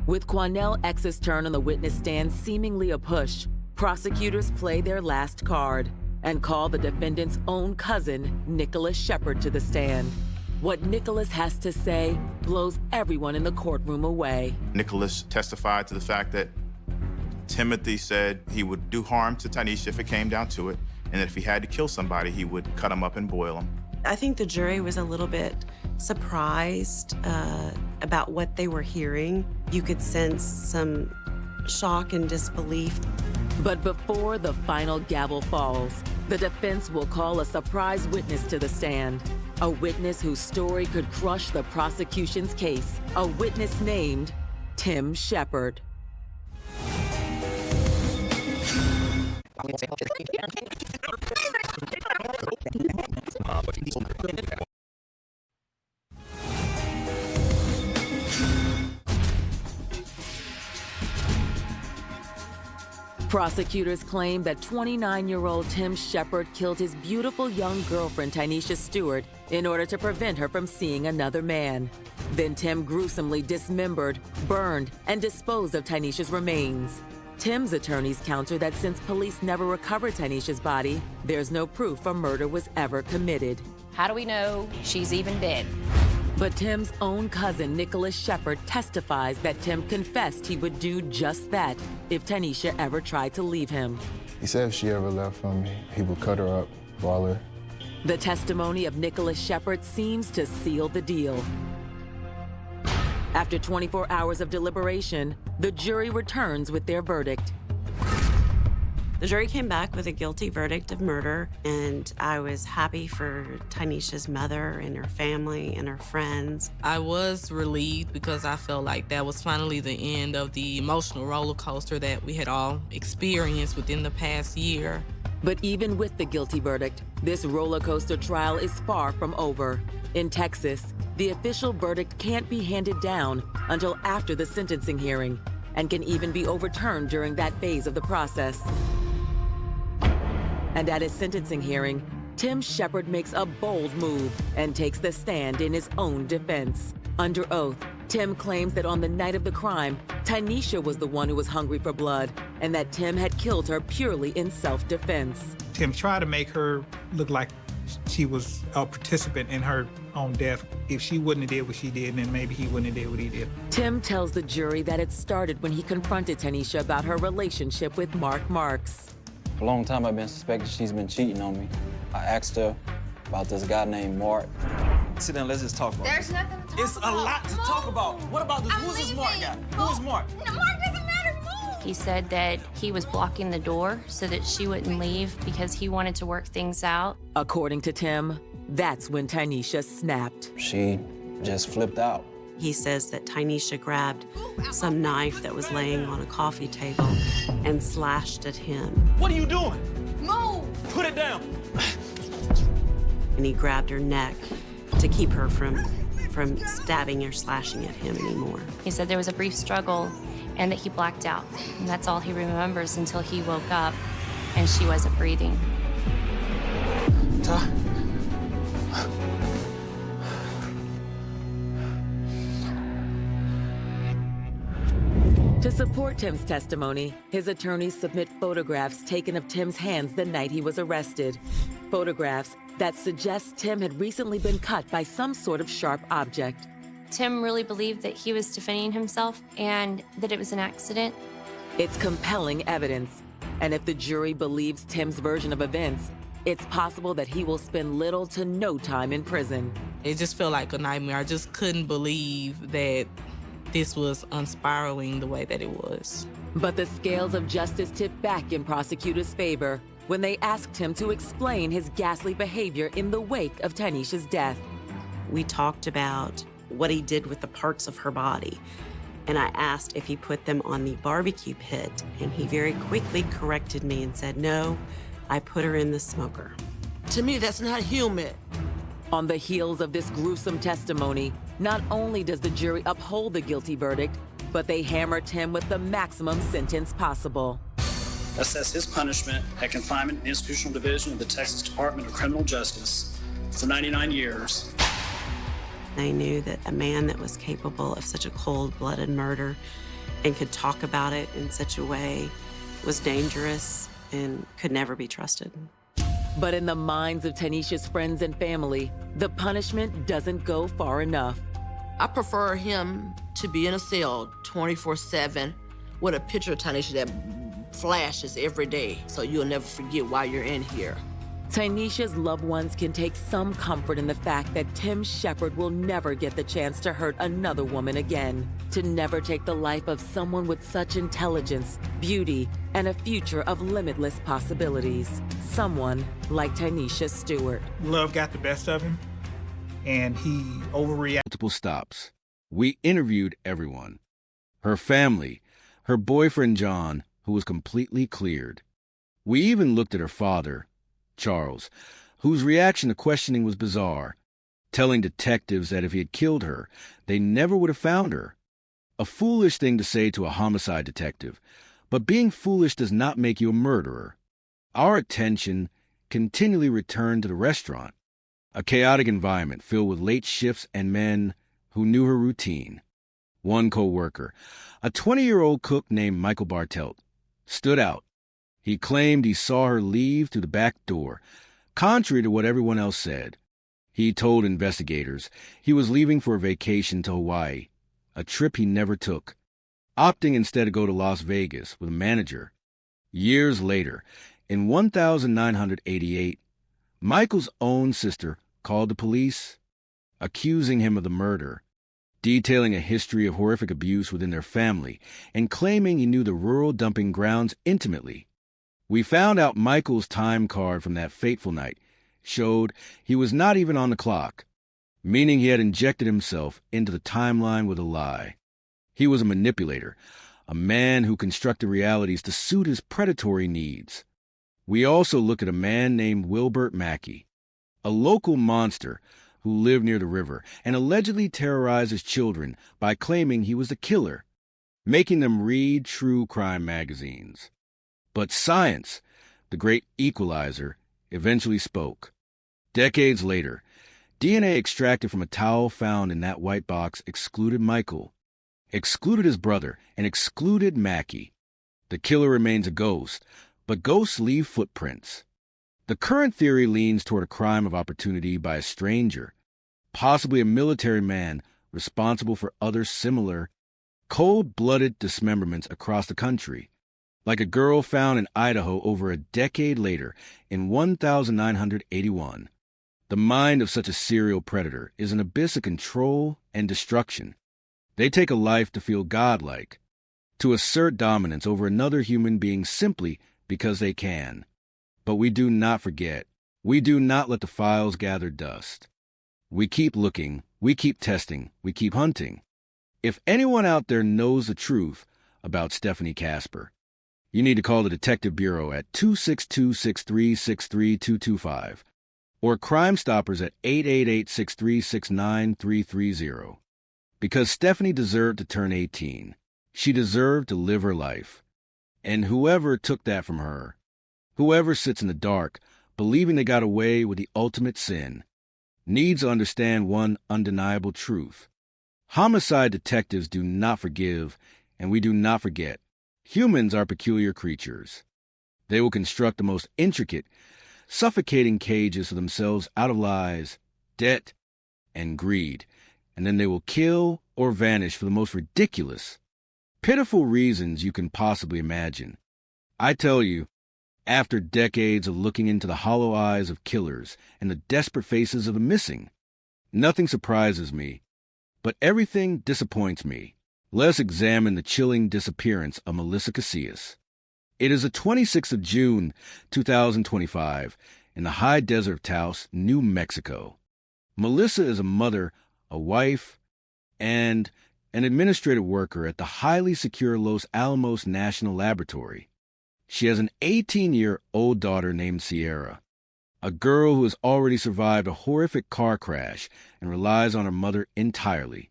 With Quanell X's turn on the witness stand seemingly a push, prosecutors play their last card and call the defendant's own cousin, Nicholas Shepard, to the stand. What Nicholas has to say blows everyone in the courtroom away. Nicholas testified to the fact that Timothy said he would do harm to Tynesha if it came down to it, and that if he had to kill somebody, he would cut him up and boil him. I think the jury was a little bit surprised about what they were hearing. You could sense some shock and disbelief. But before the final gavel falls, the defense will call a surprise witness to the stand. A witness whose story could crush the prosecution's case. A witness named Tim Shepard. Prosecutors claim that 29-year-old Tim Shepard killed his beautiful young girlfriend, Tynesha Stewart, in order to prevent her from seeing another man. Then Tim gruesomely dismembered, burned, and disposed of Tynesha's remains. Tim's attorneys counter that since police never recovered Tynesha's body, there's no proof a murder was ever committed. How do we know she's even dead? But Tim's own cousin, Nicholas Shepard, testifies that Tim confessed he would do just that if Tynesha ever tried to leave him. He said if she ever left from me, he would cut her up, boil her. The testimony of Nicholas Shepard seems to seal the deal. After 24 hours of deliberation, the jury returns with their verdict. The jury came back with a guilty verdict of murder, and I was happy for Tynesha's mother and her family and her friends. I was relieved because I felt like that was finally the end of the emotional roller coaster that we had all experienced within the past year. But even with the guilty verdict, this roller coaster trial is far from over. In Texas, the official verdict can't be handed down until after the sentencing hearing, and can even be overturned during that phase of the process. And at his sentencing hearing, Tim Shepard makes a bold move and takes the stand in his own defense. Under oath, Tim claims that on the night of the crime, Tynesha was the one who was hungry for blood, and that Tim had killed her purely in self-defense. Tim tried to make her look like she was a participant in her own death. If she wouldn't have did what she did, then maybe he wouldn't have did what he did. Tim tells the jury that it started when he confronted Tynesha about her relationship with Mark Marks. For a long time, I've been suspecting she's been cheating on me. I asked her about this guy named Mark. Sit down, let's just talk about it. There's nothing to talk It's about. a lot to talk about. What about this? Who's this Mark guy? Who is Mark? No, Mark doesn't matter. Move. He said that he was blocking the door so that she wouldn't leave because he wanted to work things out. According to Tim, that's when Tynesha snapped. She just flipped out. He says that Tynesha grabbed some knife that was laying on a coffee table and slashed at him. What are you doing? Move. Put it down. And he grabbed her neck to keep her from stabbing or slashing at him anymore. He said there was a brief struggle and that he blacked out. And that's all he remembers until he woke up and she wasn't breathing. Ty. To support Tim's testimony, his attorneys submit photographs taken of Tim's hands the night he was arrested. Photographs that suggest Tim had recently been cut by some sort of sharp object. Tim really believed that he was defending himself and that it was an accident. It's compelling evidence. And if the jury believes Tim's version of events, it's possible that he will spend little to no time in prison. It just felt like a nightmare. I just couldn't believe that this was unspiraling the way that it was. But the scales of justice tipped back in prosecutors' favor when they asked him to explain his ghastly behavior in the wake of Tynesha's death. We talked about what he did with the parts of her body. And I asked if he put them on the barbecue pit, and he very quickly corrected me and said, no, I put her in the smoker. To me, that's not human. On the heels of this gruesome testimony, not only does the jury uphold the guilty verdict, but they hammer Tim with the maximum sentence possible. Assess his punishment at confinement in the Institutional Division of the Texas Department of Criminal Justice for 99 years. I knew that a man that was capable of such a cold-blooded murder and could talk about it in such a way was dangerous and could never be trusted. But in the minds of Tanisha's friends and family, the punishment doesn't go far enough. I prefer him to be in a cell 24/7 with a picture of Tanisha that flashes every day, so you'll never forget why you're in here. Tanisha's loved ones can take some comfort in the fact that Tim Shepard will never get the chance to hurt another woman again, to never take the life of someone with such intelligence, beauty, and a future of limitless possibilities. Someone like Tanisha Stewart. Love got the best of him, and he overreacted. Multiple stops. We interviewed everyone. Her family, her boyfriend John, who was completely cleared. We even looked at her father, Charles, whose reaction to questioning was bizarre, telling detectives that if he had killed her, they never would have found her. A foolish thing to say to a homicide detective, but being foolish does not make you a murderer. Our attention continually returned to the restaurant, a chaotic environment filled with late shifts and men who knew her routine. One co-worker, a 20-year-old cook named Michael Bartelt, stood out. He claimed he saw her leave through the back door, contrary to what everyone else said. He told investigators he was leaving for a vacation to Hawaii, a trip he never took, opting instead to go to Las Vegas with a manager. Years later, in 1988, Michael's own sister called the police, accusing him of the murder, detailing a history of horrific abuse within their family, and claiming he knew the rural dumping grounds intimately. We found out Michael's time card from that fateful night showed he was not even on the clock, meaning he had injected himself into the timeline with a lie. He was a manipulator, a man who constructed realities to suit his predatory needs. We also looked at a man named Wilbert Mackey, a local monster who lived near the river and allegedly terrorized his children by claiming he was the killer, making them read true crime magazines. But science, the great equalizer, eventually spoke. Decades later, DNA extracted from a towel found in that white box excluded Michael, excluded his brother, and excluded Mackey. The killer remains a ghost, but ghosts leave footprints. The current theory leans toward a crime of opportunity by a stranger, possibly a military man responsible for other similar, cold-blooded dismemberments across the country, like a girl found in Idaho over a decade later in 1981. The mind of such a serial predator is an abyss of control and destruction. They take a life to feel godlike, to assert dominance over another human being simply because they can. But we do not forget. We do not let the files gather dust. We keep looking, we keep testing, we keep hunting. If anyone out there knows the truth about Stephanie Casper, you need to call the Detective Bureau at 262-636-3225 or Crime Stoppers at 888-636-9330. Because Stephanie deserved to turn 18. She deserved to live her life. And whoever took that from her, whoever sits in the dark, believing they got away with the ultimate sin, needs to understand one undeniable truth. Homicide detectives do not forgive, and we do not forget. Humans are peculiar creatures. They will construct the most intricate, suffocating cages for themselves out of lies, debt, and greed, and then they will kill or vanish for the most ridiculous, pitiful reasons you can possibly imagine. I tell you, after decades of looking into the hollow eyes of killers and the desperate faces of the missing, nothing surprises me, but everything disappoints me. Let's examine the chilling disappearance of Melissa Casillas. It is the 26th of June, 2025, in the high desert of Taos, New Mexico. Melissa is a mother, a wife, and an administrative worker at the highly secure Los Alamos National Laboratory. She has an 18-year-old daughter named Sierra, a girl who has already survived a horrific car crash and relies on her mother entirely.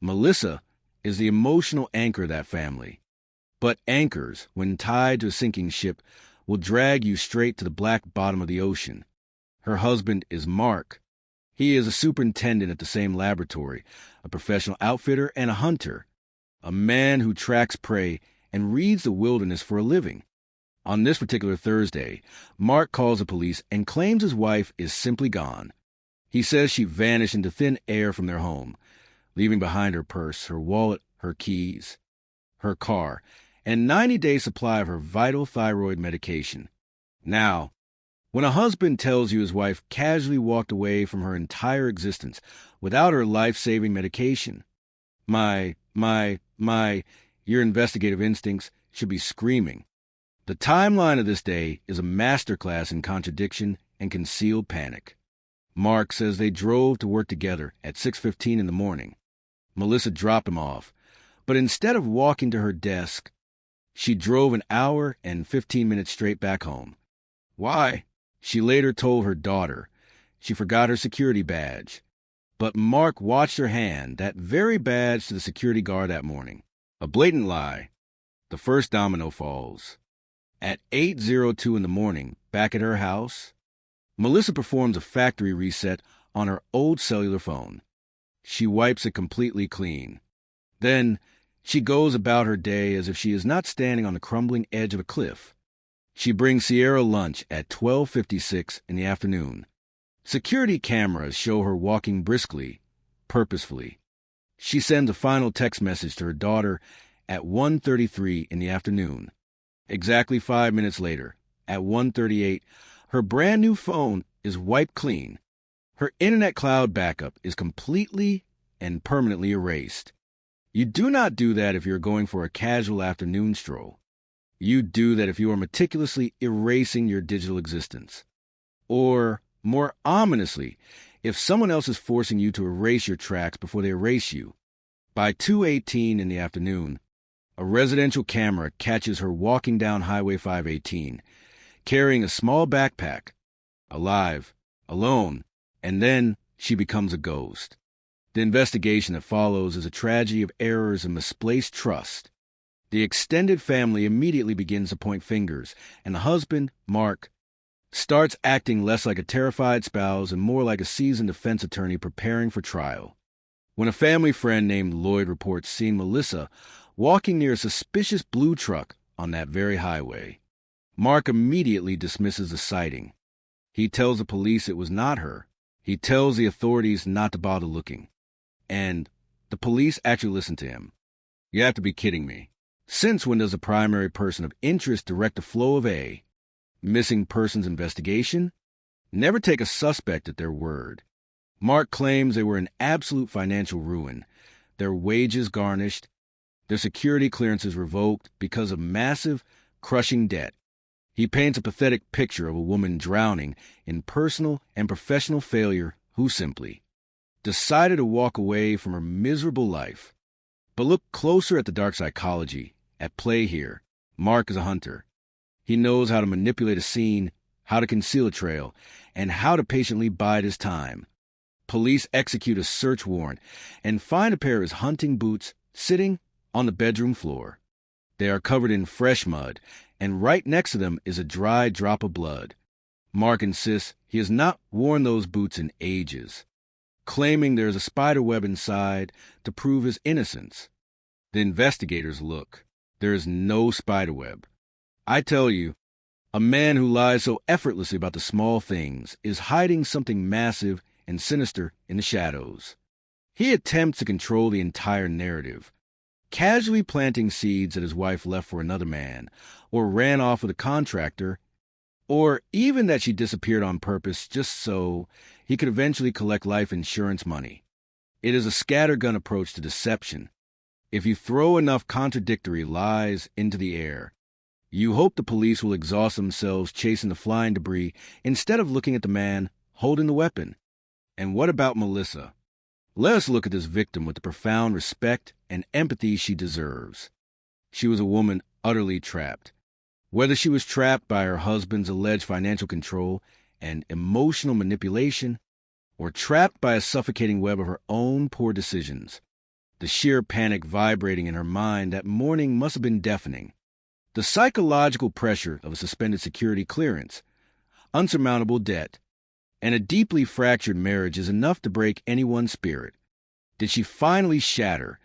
Melissa is the emotional anchor of that family. But anchors, when tied to a sinking ship, will drag you straight to the black bottom of the ocean. Her husband is Mark. He is a superintendent at the same laboratory, a professional outfitter and a hunter, a man who tracks prey and reads the wilderness for a living. On this particular Thursday, Mark calls the police and claims his wife is simply gone. He says she vanished into thin air from their home, leaving behind her purse, her wallet, her keys, her car, and 90-day supply of her vital thyroid medication. Now, when a husband tells you his wife casually walked away from her entire existence without her life-saving medication, your investigative instincts should be screaming. The timeline of this day is a masterclass in contradiction and concealed panic. Mark says they drove to work together at 6:15 in the morning. Melissa dropped him off, but instead of walking to her desk, she drove an hour and 15 minutes straight back home. Why? She later told her daughter she forgot her security badge. But Mark watched her hand that very badge to the security guard that morning. A blatant lie. The first domino falls. At 8:02 in the morning, back at her house, Melissa performs a factory reset on her old cellular phone. She wipes it completely clean. Then she goes about her day as if she is not standing on the crumbling edge of a cliff. She brings Sierra lunch at 12:56 in the afternoon. Security cameras show her walking briskly, purposefully. She sends a final text message to her daughter at 1:33 in the afternoon. Exactly 5 minutes later, at 1:38, her brand new phone is wiped clean. Her internet cloud backup is completely and permanently erased. You do not do that if you're going for a casual afternoon stroll. You do that if you are meticulously erasing your digital existence. Or, more ominously, if someone else is forcing you to erase your tracks before they erase you. By 2:18 in the afternoon, a residential camera catches her walking down Highway 518, carrying a small backpack, alive, alone, and then she becomes a ghost. The investigation that follows is a tragedy of errors and misplaced trust. The extended family immediately begins to point fingers, and the husband, Mark, starts acting less like a terrified spouse and more like a seasoned defense attorney preparing for trial. When a family friend named Lloyd reports seeing Melissa walking near a suspicious blue truck on that very highway, Mark immediately dismisses the sighting. He tells the police it was not her. He tells the authorities not to bother looking. And the police actually listen to him. You have to be kidding me. Since when does a primary person of interest direct the flow of a missing persons investigation? Never take a suspect at their word. Mark claims they were in absolute financial ruin, their wages garnished, their security clearances revoked because of massive, crushing debt. He paints a pathetic picture of a woman drowning in personal and professional failure who simply decided to walk away from her miserable life. But look closer at the dark psychology at play here. Mark is a hunter. He knows how to manipulate a scene, how to conceal a trail, and how to patiently bide his time. Police execute a search warrant and find a pair of his hunting boots sitting on the bedroom floor. They are covered in fresh mud, and right next to them is a dry drop of blood. Mark insists he has not worn those boots in ages, claiming there is a spider web inside to prove his innocence. The investigators look. There is no spider web. I tell you, a man who lies so effortlessly about the small things is hiding something massive and sinister in the shadows. He attempts to control the entire narrative, casually planting seeds that his wife left for another man, or ran off with a contractor, or even that she disappeared on purpose just so he could eventually collect life insurance money. It is a scattergun approach to deception. If you throw enough contradictory lies into the air, you hope the police will exhaust themselves chasing the flying debris instead of looking at the man holding the weapon. And what about Melissa? Let us look at this victim with the profound respect and empathy she deserves. She was a woman utterly trapped. Whether she was trapped by her husband's alleged financial control and emotional manipulation, or trapped by a suffocating web of her own poor decisions, the sheer panic vibrating in her mind that morning must have been deafening. The psychological pressure of a suspended security clearance, unsurmountable debt, and a deeply fractured marriage is enough to break anyone's spirit. Did she finally shatter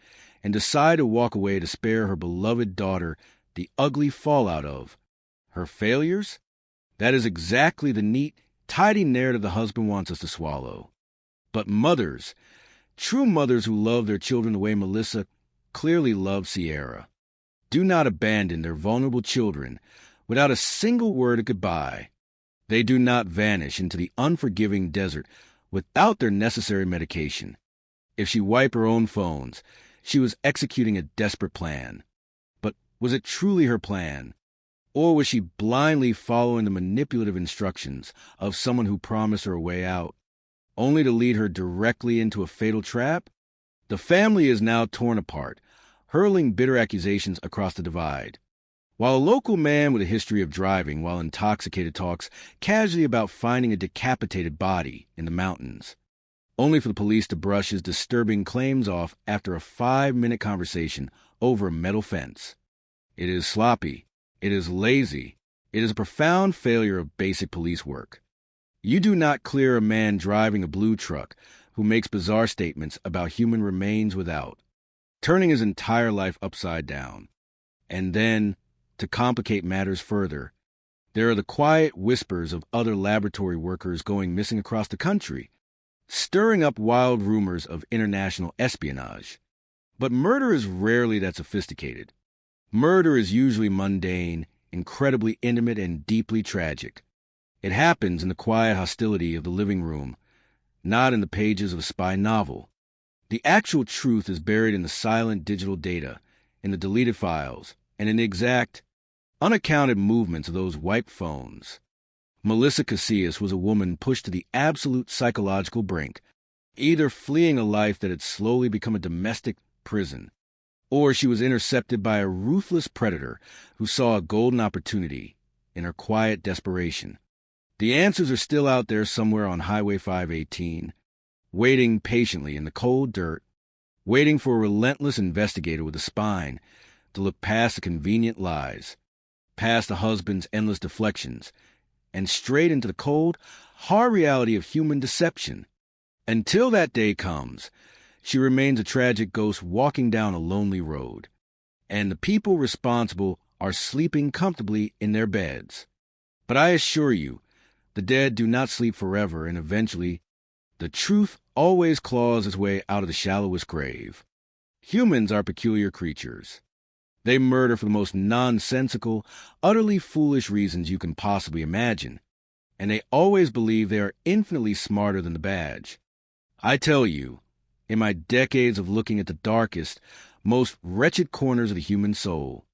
and decide to walk away to spare her beloved daughter the ugly fallout of her failures? That is exactly the neat, tidy narrative the husband wants us to swallow. But mothers, true mothers who love their children the way Melissa clearly loved Sierra, do not abandon their vulnerable children without a single word of goodbye. They do not vanish into the unforgiving desert without their necessary medication. If she wiped her own phones, she was executing a desperate plan. But was it truly her plan? Or was she blindly following the manipulative instructions of someone who promised her a way out, only to lead her directly into a fatal trap? The family is now torn apart, hurling bitter accusations across the divide. While a local man with a history of driving while intoxicated talks casually about finding a decapitated body in the mountains, only for the police to brush his disturbing claims off after a 5-minute conversation over a metal fence. It is sloppy. It is lazy. It is a profound failure of basic police work. You do not clear a man driving a blue truck who makes bizarre statements about human remains without, turning his entire life upside down. And then, to complicate matters further, there are the quiet whispers of other laboratory workers going missing across the country, stirring up wild rumors of international espionage. But murder is rarely that sophisticated. Murder is usually mundane, incredibly intimate, and deeply tragic. It happens in the quiet hostility of the living room, not in the pages of a spy novel. The actual truth is buried in the silent digital data, in the deleted files, and in the exact, unaccounted movements of those wiped phones. Melissa Casillas was a woman pushed to the absolute psychological brink, either fleeing a life that had slowly become a domestic prison, or she was intercepted by a ruthless predator who saw a golden opportunity in her quiet desperation. The answers are still out there somewhere on Highway 518, waiting patiently in the cold dirt, waiting for a relentless investigator with a spine to look past the convenient lies, past the husband's endless deflections, and straight into the cold, hard reality of human deception. Until that day comes, she remains a tragic ghost walking down a lonely road, and the people responsible are sleeping comfortably in their beds. But I assure you, the dead do not sleep forever, and eventually, the truth always claws its way out of the shallowest grave. Humans are peculiar creatures. They murder for the most nonsensical, utterly foolish reasons you can possibly imagine, and they always believe they are infinitely smarter than the badge. I tell you, in my decades of looking at the darkest, most wretched corners of the human soul,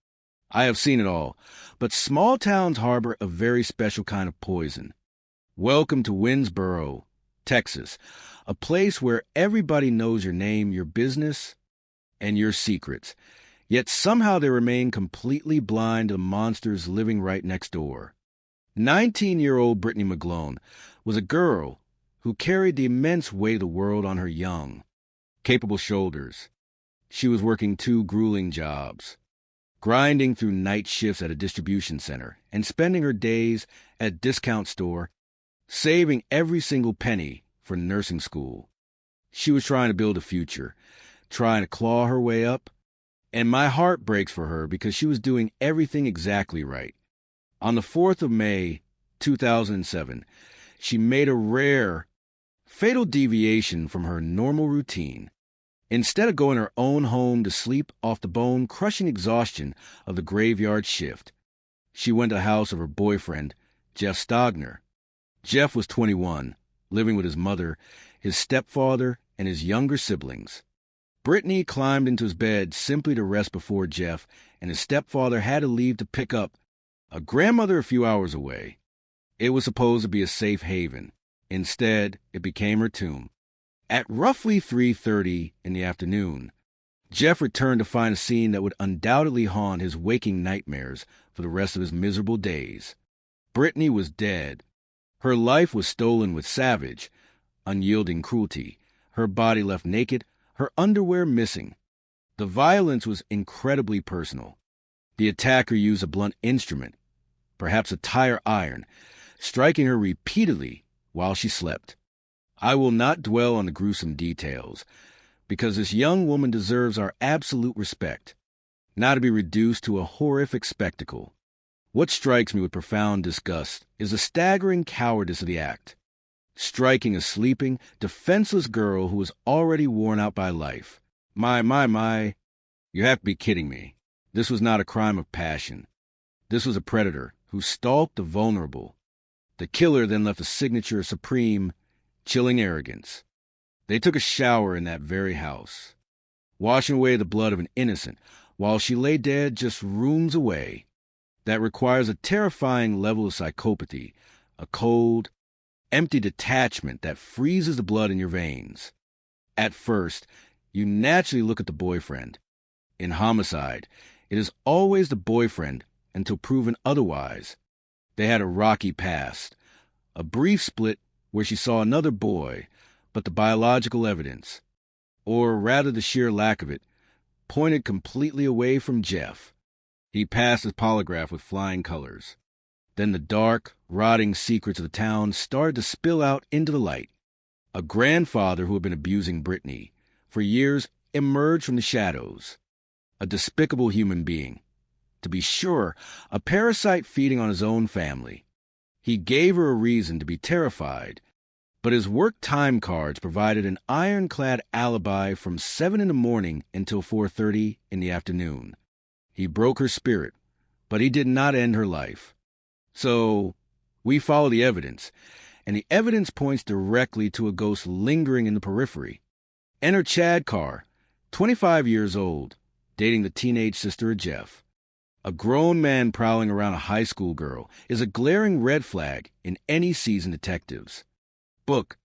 I have seen it all, but small towns harbor a very special kind of poison. Welcome to Winnsboro, Texas, a place where everybody knows your name, your business, and your secrets, yet somehow they remain completely blind to the monsters living right next door. 19-year-old Brittany McGlone was a girl who carried the immense weight of the world on her young, capable shoulders. She was working 2 grueling jobs, grinding through night shifts at a distribution center and spending her days at a discount store, saving every single penny for nursing school. She was trying to build a future, trying to claw her way up, and my heart breaks for her because she was doing everything exactly right. On the 4th of May, 2007, she made a rare, fatal deviation from her normal routine. Instead of going to her own home to sleep off the bone-crushing exhaustion of the graveyard shift, she went to the house of her boyfriend, Jeff Stogner. Jeff was 21, living with his mother, his stepfather, and his younger siblings. Brittany climbed into his bed simply to rest before Jeff, and his stepfather had to leave to pick up a grandmother a few hours away. It was supposed to be a safe haven, Instead, it became her tomb. At roughly 3:30 in the afternoon, Jeff returned to find a scene that would undoubtedly haunt his waking nightmares for the rest of his miserable days. Brittany was dead. Her life was stolen with savage, unyielding cruelty. Her body left naked, her underwear missing. The violence was incredibly personal. The attacker used a blunt instrument, perhaps a tire iron, striking her repeatedly while she slept. I will not dwell on the gruesome details, because this young woman deserves our absolute respect, not to be reduced to a horrific spectacle. What strikes me with profound disgust is the staggering cowardice of the act. Striking a sleeping, defenseless girl who was already worn out by life. My. You have to be kidding me. This was not a crime of passion. This was a predator who stalked the vulnerable. The killer then left a signature of supreme, chilling arrogance. They took a shower in that very house, washing away the blood of an innocent, while she lay dead just rooms away. That requires a terrifying level of psychopathy, a cold, empty detachment that freezes the blood in your veins. At first, you naturally look at the boyfriend. In homicide, it is always the boyfriend until proven otherwise. They had a rocky past, a brief split where she saw another boy, but the biological evidence, or rather the sheer lack of it, pointed completely away from Jeff. He passed his polygraph with flying colors. Then the dark, rotting secrets of the town started to spill out into the light. A grandfather who had been abusing Brittany for years emerged from the shadows. A despicable human being. To be sure, a parasite feeding on his own family. He gave her a reason to be terrified, but his work time cards provided an ironclad alibi from 7 in the morning until 4:30 in the afternoon. He broke her spirit, but he did not end her life. So, we follow the evidence, and the evidence points directly to a ghost lingering in the periphery. Enter Chad Carr, 25 years old, dating the teenage sister of Jeff. A grown man prowling around a high school girl is a glaring red flag in any seasoned detectives. Book.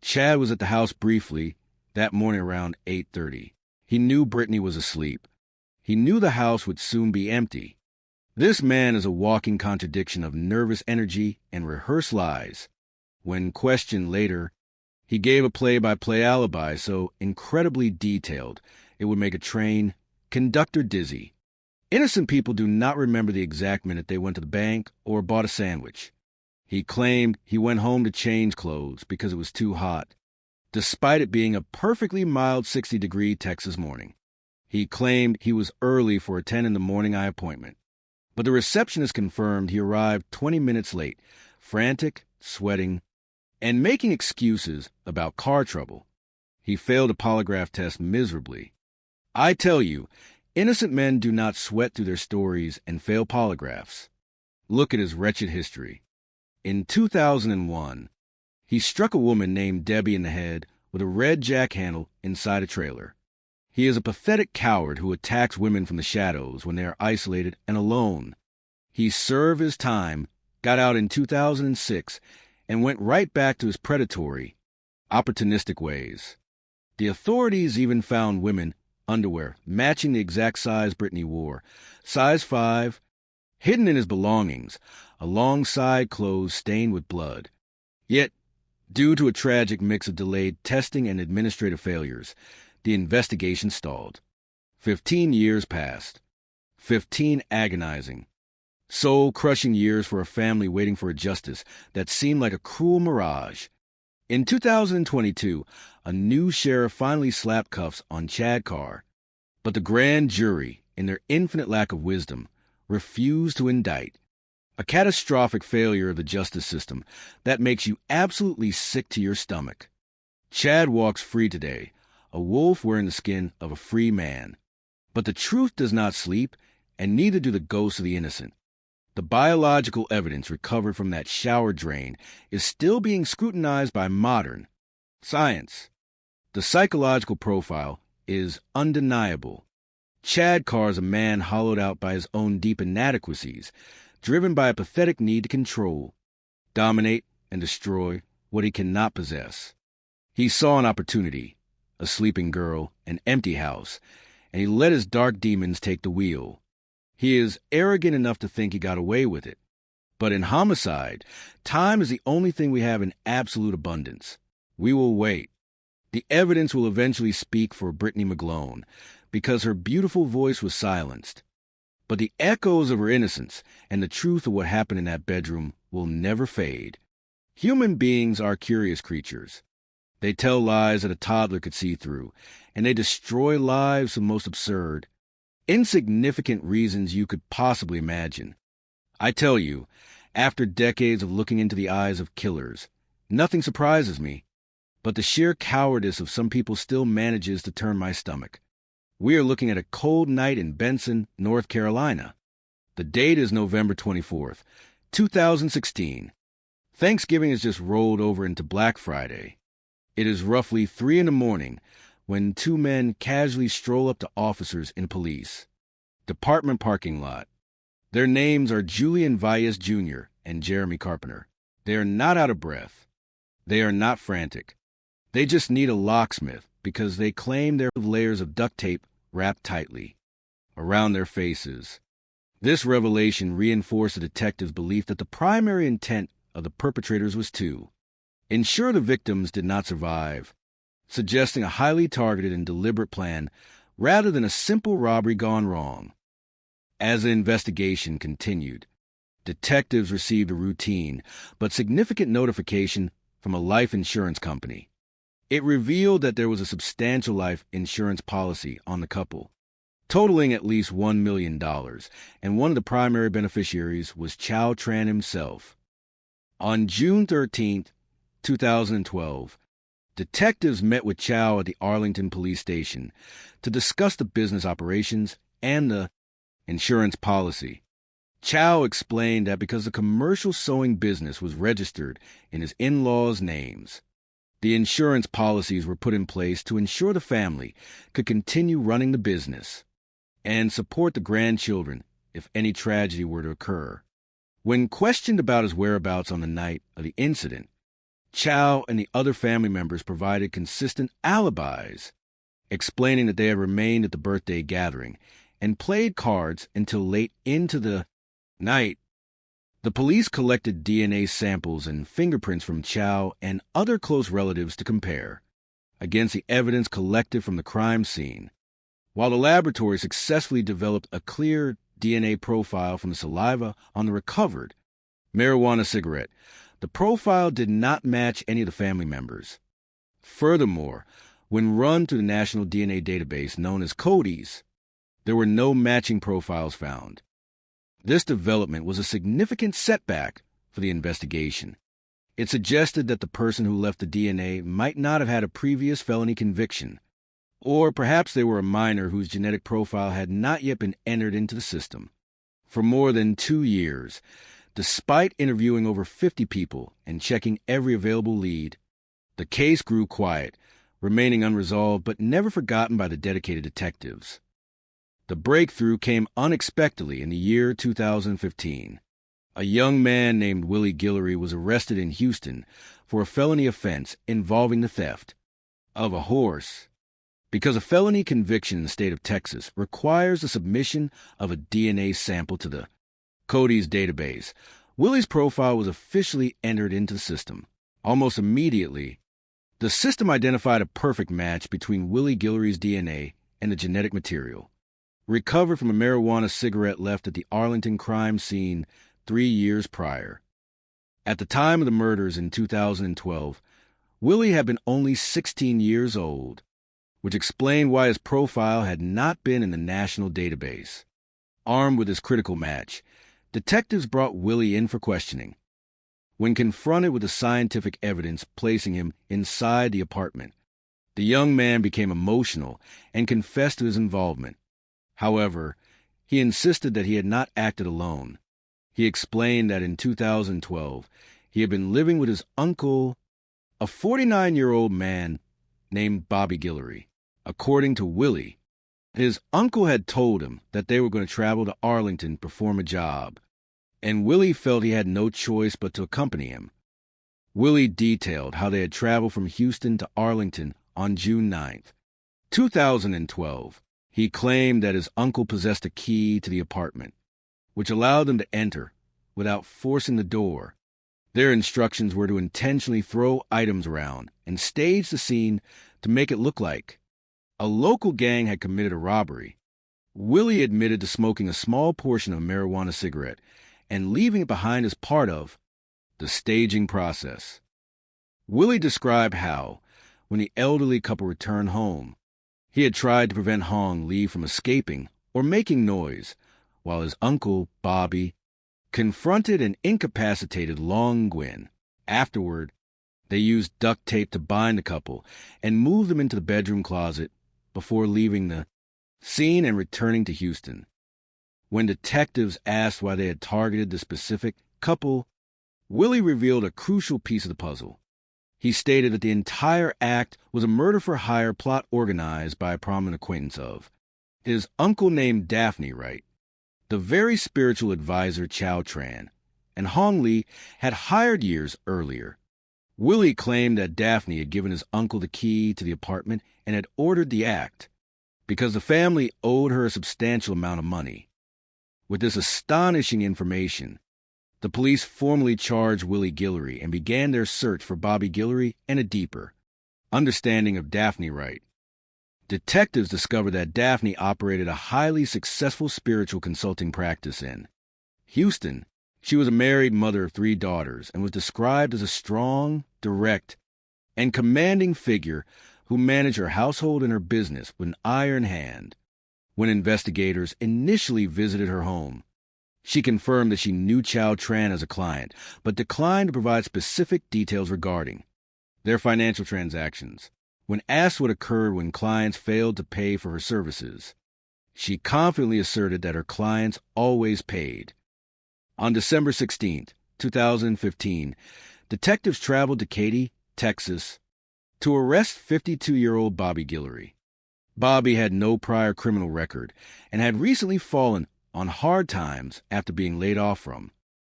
Chad was at the house briefly that morning around 8:30. He knew Brittany was asleep. He knew the house would soon be empty. This man is a walking contradiction of nervous energy and rehearsed lies. When questioned later, he gave a play-by-play alibi so incredibly detailed it would make a train conductor dizzy. Innocent people do not remember the exact minute they went to the bank or bought a sandwich. He claimed he went home to change clothes because it was too hot, despite it being a perfectly mild 60-degree Texas morning. He claimed he was early for a 10 in the morning eye appointment, but the receptionist confirmed he arrived 20 minutes late, frantic, sweating, and making excuses about car trouble. He failed a polygraph test miserably. I tell you, innocent men do not sweat through their stories and fail polygraphs. Look at his wretched history. In 2001, he struck a woman named Debbie in the head with a red jack handle inside a trailer. He is a pathetic coward who attacks women from the shadows when they are isolated and alone. He served his time, got out in 2006, and went right back to his predatory, opportunistic ways. The authorities even found women underwear matching the exact size Brittany wore, size 5, hidden in his belongings, alongside clothes stained with blood. Yet, due to a tragic mix of delayed testing and administrative failures, the investigation stalled. 15 years passed. 15 agonizing, soul-crushing years for a family waiting for a justice that seemed like a cruel mirage. In 2022, a new sheriff finally slapped cuffs on Chad Carr, but the grand jury, in their infinite lack of wisdom, refused to indict. A catastrophic failure of the justice system that makes you absolutely sick to your stomach. Chad walks free today, a wolf wearing the skin of a free man. But the truth does not sleep, and neither do the ghosts of the innocent. The biological evidence recovered from that shower drain is still being scrutinized by modern science. The psychological profile is undeniable. Chad Carr is a man hollowed out by his own deep inadequacies, driven by a pathetic need to control, dominate, and destroy what he cannot possess. He saw an opportunity, a sleeping girl, an empty house, and he let his dark demons take the wheel. He is arrogant enough to think he got away with it. But in homicide, time is the only thing we have in absolute abundance. We will wait. The evidence will eventually speak for Brittany McGlone, because her beautiful voice was silenced. But the echoes of her innocence and the truth of what happened in that bedroom will never fade. Human beings are curious creatures. They tell lies that a toddler could see through, and they destroy lives for the most absurd, insignificant reasons you could possibly imagine. I tell you, after decades of looking into the eyes of killers, nothing surprises me, but the sheer cowardice of some people still manages to turn my stomach. We are looking at a cold night in Benson, North Carolina. The date is November 24th, 2016. Thanksgiving has just rolled over into Black Friday. It is roughly 3 a.m. when two men casually stroll up to officers in police department parking lot. Their names are Julian Valles Jr. and Jeremy Carpenter. They are not out of breath. They are not frantic. They just need a locksmith because they claim there are layers of duct tape wrapped tightly around their faces. This revelation reinforced the detective's belief that the primary intent of the perpetrators was to ensure the victims did not survive, suggesting a highly targeted and deliberate plan rather than a simple robbery gone wrong. As the investigation continued, detectives received a routine but significant notification from a life insurance company. It revealed that there was a substantial life insurance policy on the couple, totaling at least $1 million, and one of the primary beneficiaries was Chow Tran himself. On June 13, 2012, detectives met with Chow at the Arlington Police Station to discuss the business operations and the insurance policy. Chow explained that because the commercial sewing business was registered in his in-laws' names, the insurance policies were put in place to ensure the family could continue running the business and support the grandchildren if any tragedy were to occur. When questioned about his whereabouts on the night of the incident, Chow and the other family members provided consistent alibis, explaining that they had remained at the birthday gathering and played cards until late into the night. The police collected DNA samples and fingerprints from Chow and other close relatives to compare against the evidence collected from the crime scene, while the laboratory successfully developed a clear DNA profile from the saliva on the recovered marijuana cigarette. The profile did not match any of the family members. Furthermore, when run through the National DNA Database known as CODIS, there were no matching profiles found. This development was a significant setback for the investigation. It suggested that the person who left the DNA might not have had a previous felony conviction, or perhaps they were a minor whose genetic profile had not yet been entered into the system. For more than 2 years, despite interviewing over 50 people and checking every available lead, the case grew quiet, remaining unresolved but never forgotten by the dedicated detectives. The breakthrough came unexpectedly in the year 2015. A young man named Willie Guillory was arrested in Houston for a felony offense involving the theft of a horse. Because a felony conviction in the state of Texas requires the submission of a DNA sample to the CODIS database, Willie's profile was officially entered into the system. Almost immediately, the system identified a perfect match between Willie Guillory's DNA and the genetic material recovered from a marijuana cigarette left at the Arlington crime scene 3 years prior. At the time of the murders in 2012, Willie had been only 16 years old, which explained why his profile had not been in the national database. Armed with his critical match, detectives brought Willie in for questioning. When confronted with the scientific evidence placing him inside the apartment, the young man became emotional and confessed to his involvement. However, he insisted that he had not acted alone. He explained that in 2012, he had been living with his uncle, a 49-year-old man named Bobby Guillory. According to Willie, his uncle had told him that they were going to travel to Arlington to perform a job, and Willie felt he had no choice but to accompany him. Willie detailed how they had traveled from Houston to Arlington on June 9th, 2012. He claimed that his uncle possessed a key to the apartment, which allowed them to enter without forcing the door. Their instructions were to intentionally throw items around and stage the scene to make it look like a local gang had committed a robbery. Willie admitted to smoking a small portion of a marijuana cigarette and leaving it behind as part of the staging process. Willie described how, when the elderly couple returned home, he had tried to prevent Hong Lee from escaping or making noise, while his uncle, Bobby, confronted and incapacitated Long Nguyen. Afterward, they used duct tape to bind the couple and move them into the bedroom closet before leaving the scene and returning to Houston. When detectives asked why they had targeted the specific couple, Willie revealed a crucial piece of the puzzle. He stated that the entire act was a murder-for-hire plot organized by a prominent acquaintance of his uncle named Daphne Wright, the very spiritual advisor Chow Tran, and Hong Lee had hired years earlier. Willie claimed that Daphne had given his uncle the key to the apartment and had ordered the act because the family owed her a substantial amount of money. With this astonishing information, the police formally charged Willie Guillory and began their search for Bobby Guillory and a deeper understanding of Daphne Wright. Detectives discovered that Daphne operated a highly successful spiritual consulting practice in Houston. She was a married mother of 3 daughters and was described as a strong, direct, and commanding figure who managed her household and her business with an iron hand. When investigators initially visited her home, she confirmed that she knew Chow Tran as a client, but declined to provide specific details regarding their financial transactions. When asked what occurred when clients failed to pay for her services, she confidently asserted that her clients always paid. On December 16, 2015, detectives traveled to Katy, Texas, to arrest 52-year-old Bobby Guillory. Bobby had no prior criminal record and had recently fallen on hard times after being laid off from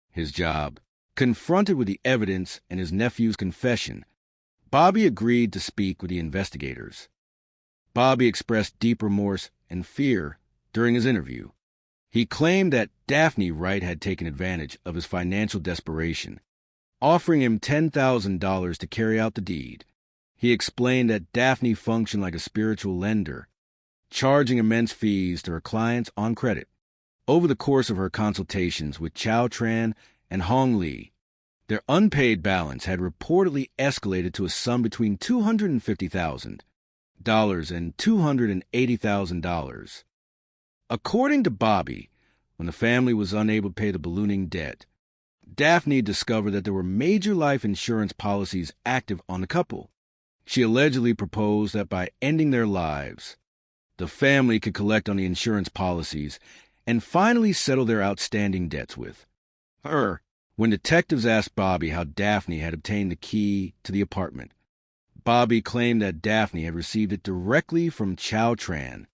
his job. Confronted with the evidence and his nephew's confession, Bobby agreed to speak with the investigators. Bobby expressed deep remorse and fear during his interview. He claimed that Daphne Wright had taken advantage of his financial desperation, offering him $10,000 to carry out the deed. He explained that Daphne functioned like a spiritual lender, charging immense fees to her clients on credit. Over the course of her consultations with Chow Tran and Hong Lee, their unpaid balance had reportedly escalated to a sum between $250,000 and $280,000. According to Bobby, when the family was unable to pay the ballooning debt, Daphne discovered that there were major life insurance policies active on the couple. She allegedly proposed that by ending their lives, the family could collect on the insurance policies and finally settle their outstanding debts with her. When detectives asked Bobby how Daphne had obtained the key to the apartment, Bobby claimed that Daphne had received it directly from Chow Tran.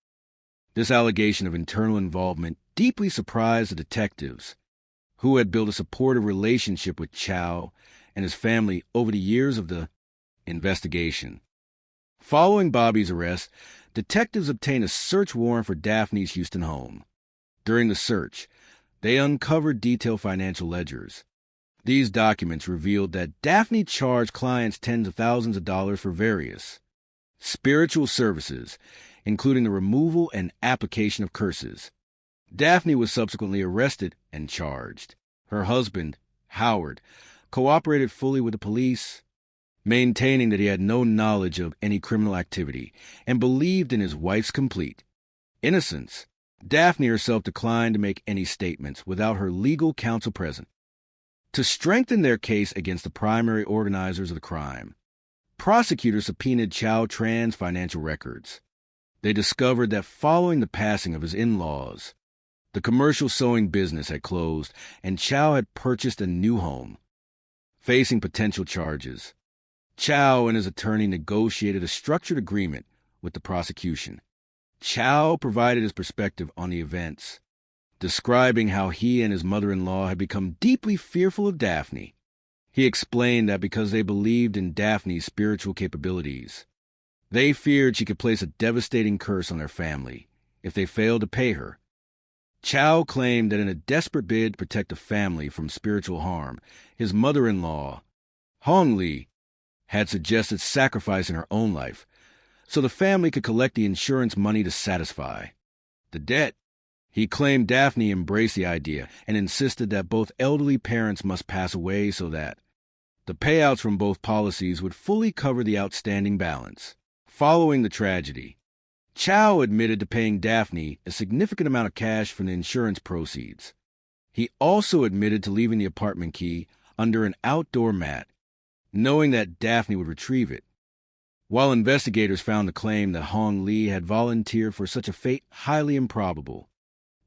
This allegation of internal involvement deeply surprised the detectives, who had built a supportive relationship with Chow and his family over the years of the investigation. Following Bobby's arrest, detectives obtained a search warrant for Daphne's Houston home. During the search, they uncovered detailed financial ledgers. These documents revealed that Daphne charged clients tens of thousands of dollars for various spiritual services, including the removal and application of curses. Daphne was subsequently arrested and charged. Her husband, Howard, cooperated fully with the police, maintaining that he had no knowledge of any criminal activity and believed in his wife's complete innocence. Daphne herself declined to make any statements without her legal counsel present. To strengthen their case against the primary organizers of the crime, prosecutors subpoenaed Chow Tran's financial records. They discovered that following the passing of his in-laws, the commercial sewing business had closed and Chow had purchased a new home. Facing potential charges, Chow and his attorney negotiated a structured agreement with the prosecution. Chow provided his perspective on the events, describing how he and his mother-in-law had become deeply fearful of Daphne. He explained that because they believed in Daphne's spiritual capabilities, they feared she could place a devastating curse on their family if they failed to pay her. Chow claimed that in a desperate bid to protect the family from spiritual harm, his mother-in-law, Hong Li, had suggested sacrificing her own life so the family could collect the insurance money to satisfy the debt. He claimed Daphne embraced the idea and insisted that both elderly parents must pass away so that the payouts from both policies would fully cover the outstanding balance. Following the tragedy, Chow admitted to paying Daphne a significant amount of cash from the insurance proceeds. He also admitted to leaving the apartment key under an outdoor mat, knowing that Daphne would retrieve it. While investigators found the claim that Hong Li had volunteered for such a fate highly improbable,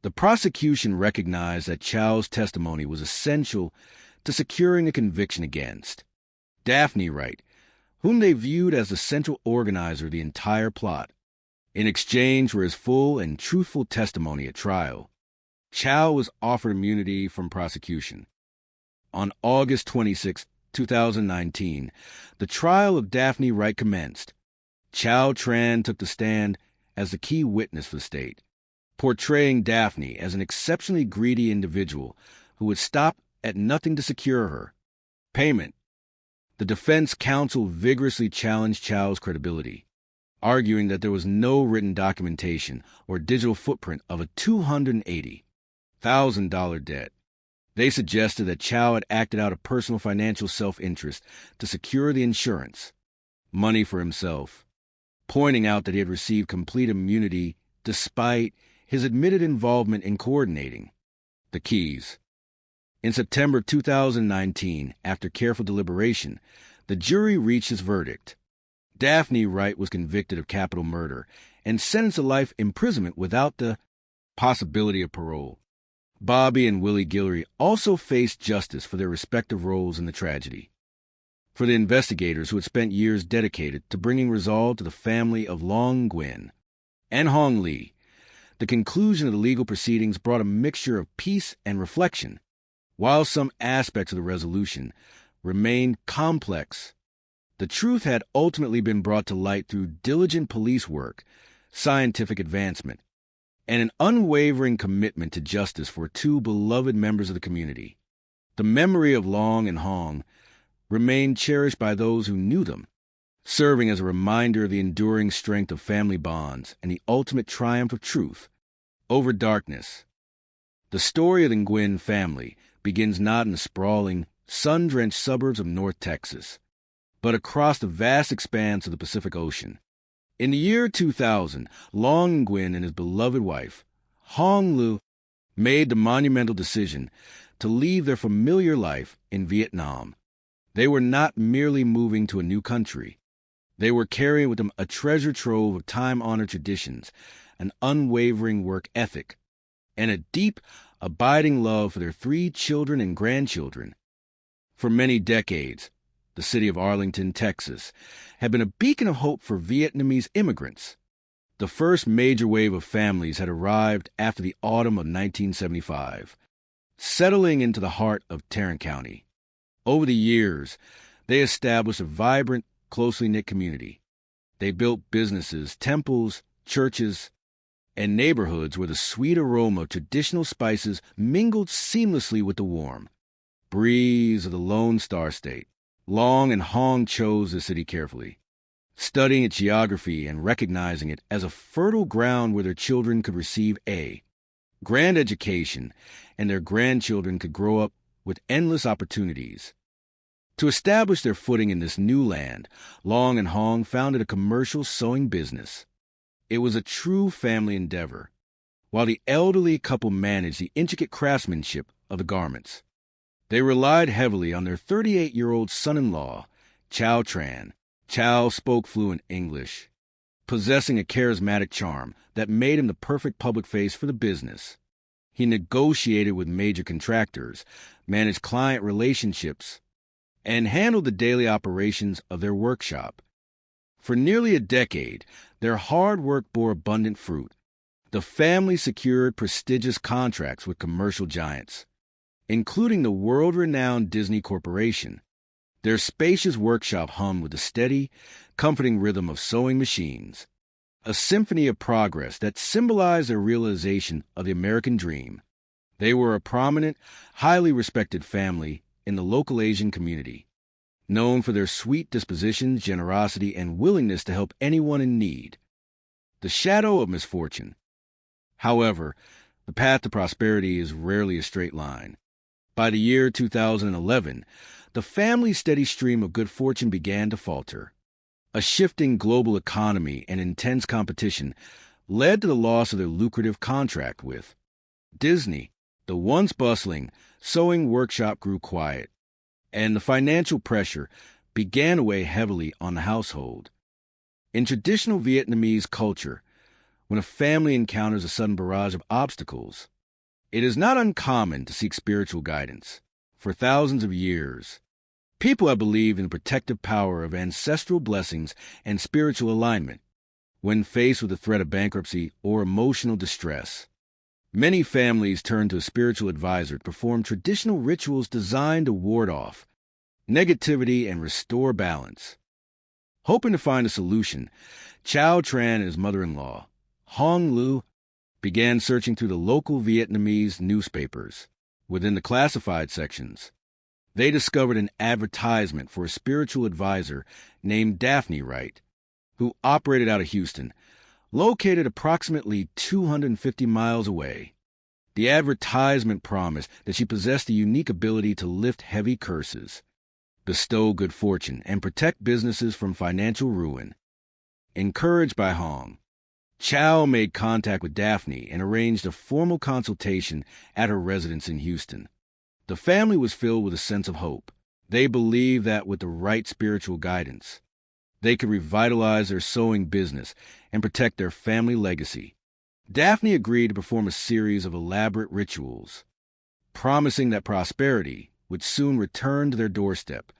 the prosecution recognized that Chow's testimony was essential to securing a conviction against Daphne Wright, whom they viewed as the central organizer of the entire plot. In exchange for his full and truthful testimony at trial, Chow was offered immunity from prosecution. On August 26, 2019, the trial of Daphne Wright commenced. Chow Tran took the stand as the key witness for the state, portraying Daphne as an exceptionally greedy individual who would stop at nothing to secure her payment. The defense counsel vigorously challenged Chow's credibility, arguing that there was no written documentation or digital footprint of a $280,000 debt. They suggested that Chow had acted out of personal financial self-interest to secure the insurance money for himself, pointing out that he had received complete immunity despite his admitted involvement in coordinating the keys. In September 2019, after careful deliberation, the jury reached its verdict. Daphne Wright was convicted of capital murder and sentenced to life imprisonment without the possibility of parole. Bobby and Willie Guillory also faced justice for their respective roles in the tragedy. For the investigators who had spent years dedicated to bringing resolve to the family of Long Nguyen and Hong Li, the conclusion of the legal proceedings brought a mixture of peace and reflection. While some aspects of the resolution remained complex, the truth had ultimately been brought to light through diligent police work, scientific advancement, and an unwavering commitment to justice for two beloved members of the community. The memory of Long and Hong remained cherished by those who knew them, serving as a reminder of the enduring strength of family bonds and the ultimate triumph of truth over darkness. The story of the Nguyen family begins not in the sprawling, sun-drenched suburbs of North Texas, but across the vast expanse of the Pacific Ocean. In the year 2000, Long Nguyen and his beloved wife, Hong Lu, made the monumental decision to leave their familiar life in Vietnam. They were not merely moving to a new country. They were carrying with them a treasure trove of time-honored traditions, an unwavering work ethic, and a deep, abiding love for their 3 children and grandchildren. For many decades, the city of Arlington, Texas, had been a beacon of hope for Vietnamese immigrants. The first major wave of families had arrived after the autumn of 1975, settling into the heart of Tarrant County. Over the years, they established a vibrant, closely knit community. They built businesses, temples, churches, and neighborhoods where the sweet aroma of traditional spices mingled seamlessly with the warm breeze of the Lone Star State. Long and Hong chose the city carefully, studying its geography and recognizing it as a fertile ground where their children could receive a grand education and their grandchildren could grow up with endless opportunities. To establish their footing in this new land, Long and Hong founded a commercial sewing business. It was a true family endeavor, while the elderly couple managed the intricate craftsmanship of the garments. They relied heavily on their 38-year-old son-in-law, Chow Tran. Chow spoke fluent English, possessing a charismatic charm that made him the perfect public face for the business. He negotiated with major contractors, managed client relationships, and handled the daily operations of their workshop. For nearly a decade, their hard work bore abundant fruit. The family secured prestigious contracts with commercial giants, including the world-renowned Disney Corporation. Their spacious workshop hummed with the steady, comforting rhythm of sewing machines, a symphony of progress that symbolized their realization of the American dream. They were a prominent, highly respected family in the local Asian community, known for their sweet dispositions, generosity, and willingness to help anyone in need. The shadow of misfortune. However, the path to prosperity is rarely a straight line. By the year 2011, the family's steady stream of good fortune began to falter. A shifting global economy and intense competition led to the loss of their lucrative contract with Disney. The once bustling sewing workshop grew quiet, and the financial pressure began to weigh heavily on the household. In traditional Vietnamese culture, when a family encounters a sudden barrage of obstacles, it is not uncommon to seek spiritual guidance. For thousands of years, people have believed in the protective power of ancestral blessings and spiritual alignment when faced with the threat of bankruptcy or emotional distress. Many families turn to a spiritual advisor to perform traditional rituals designed to ward off negativity and restore balance. Hoping to find a solution, Chow Tran and his mother-in-law, Hong Lu, began searching through the local Vietnamese newspapers. Within the classified sections, they discovered an advertisement for a spiritual advisor named Daphne Wright, who operated out of Houston, located approximately 250 miles away. The advertisement promised that she possessed the unique ability to lift heavy curses, bestow good fortune, and protect businesses from financial ruin. Encouraged by Hong, Chow made contact with Daphne and arranged a formal consultation at her residence in Houston. The family was filled with a sense of hope. They believed that with the right spiritual guidance, they could revitalize their sewing business and protect their family legacy. Daphne agreed to perform a series of elaborate rituals, promising that prosperity would soon return to their doorstep.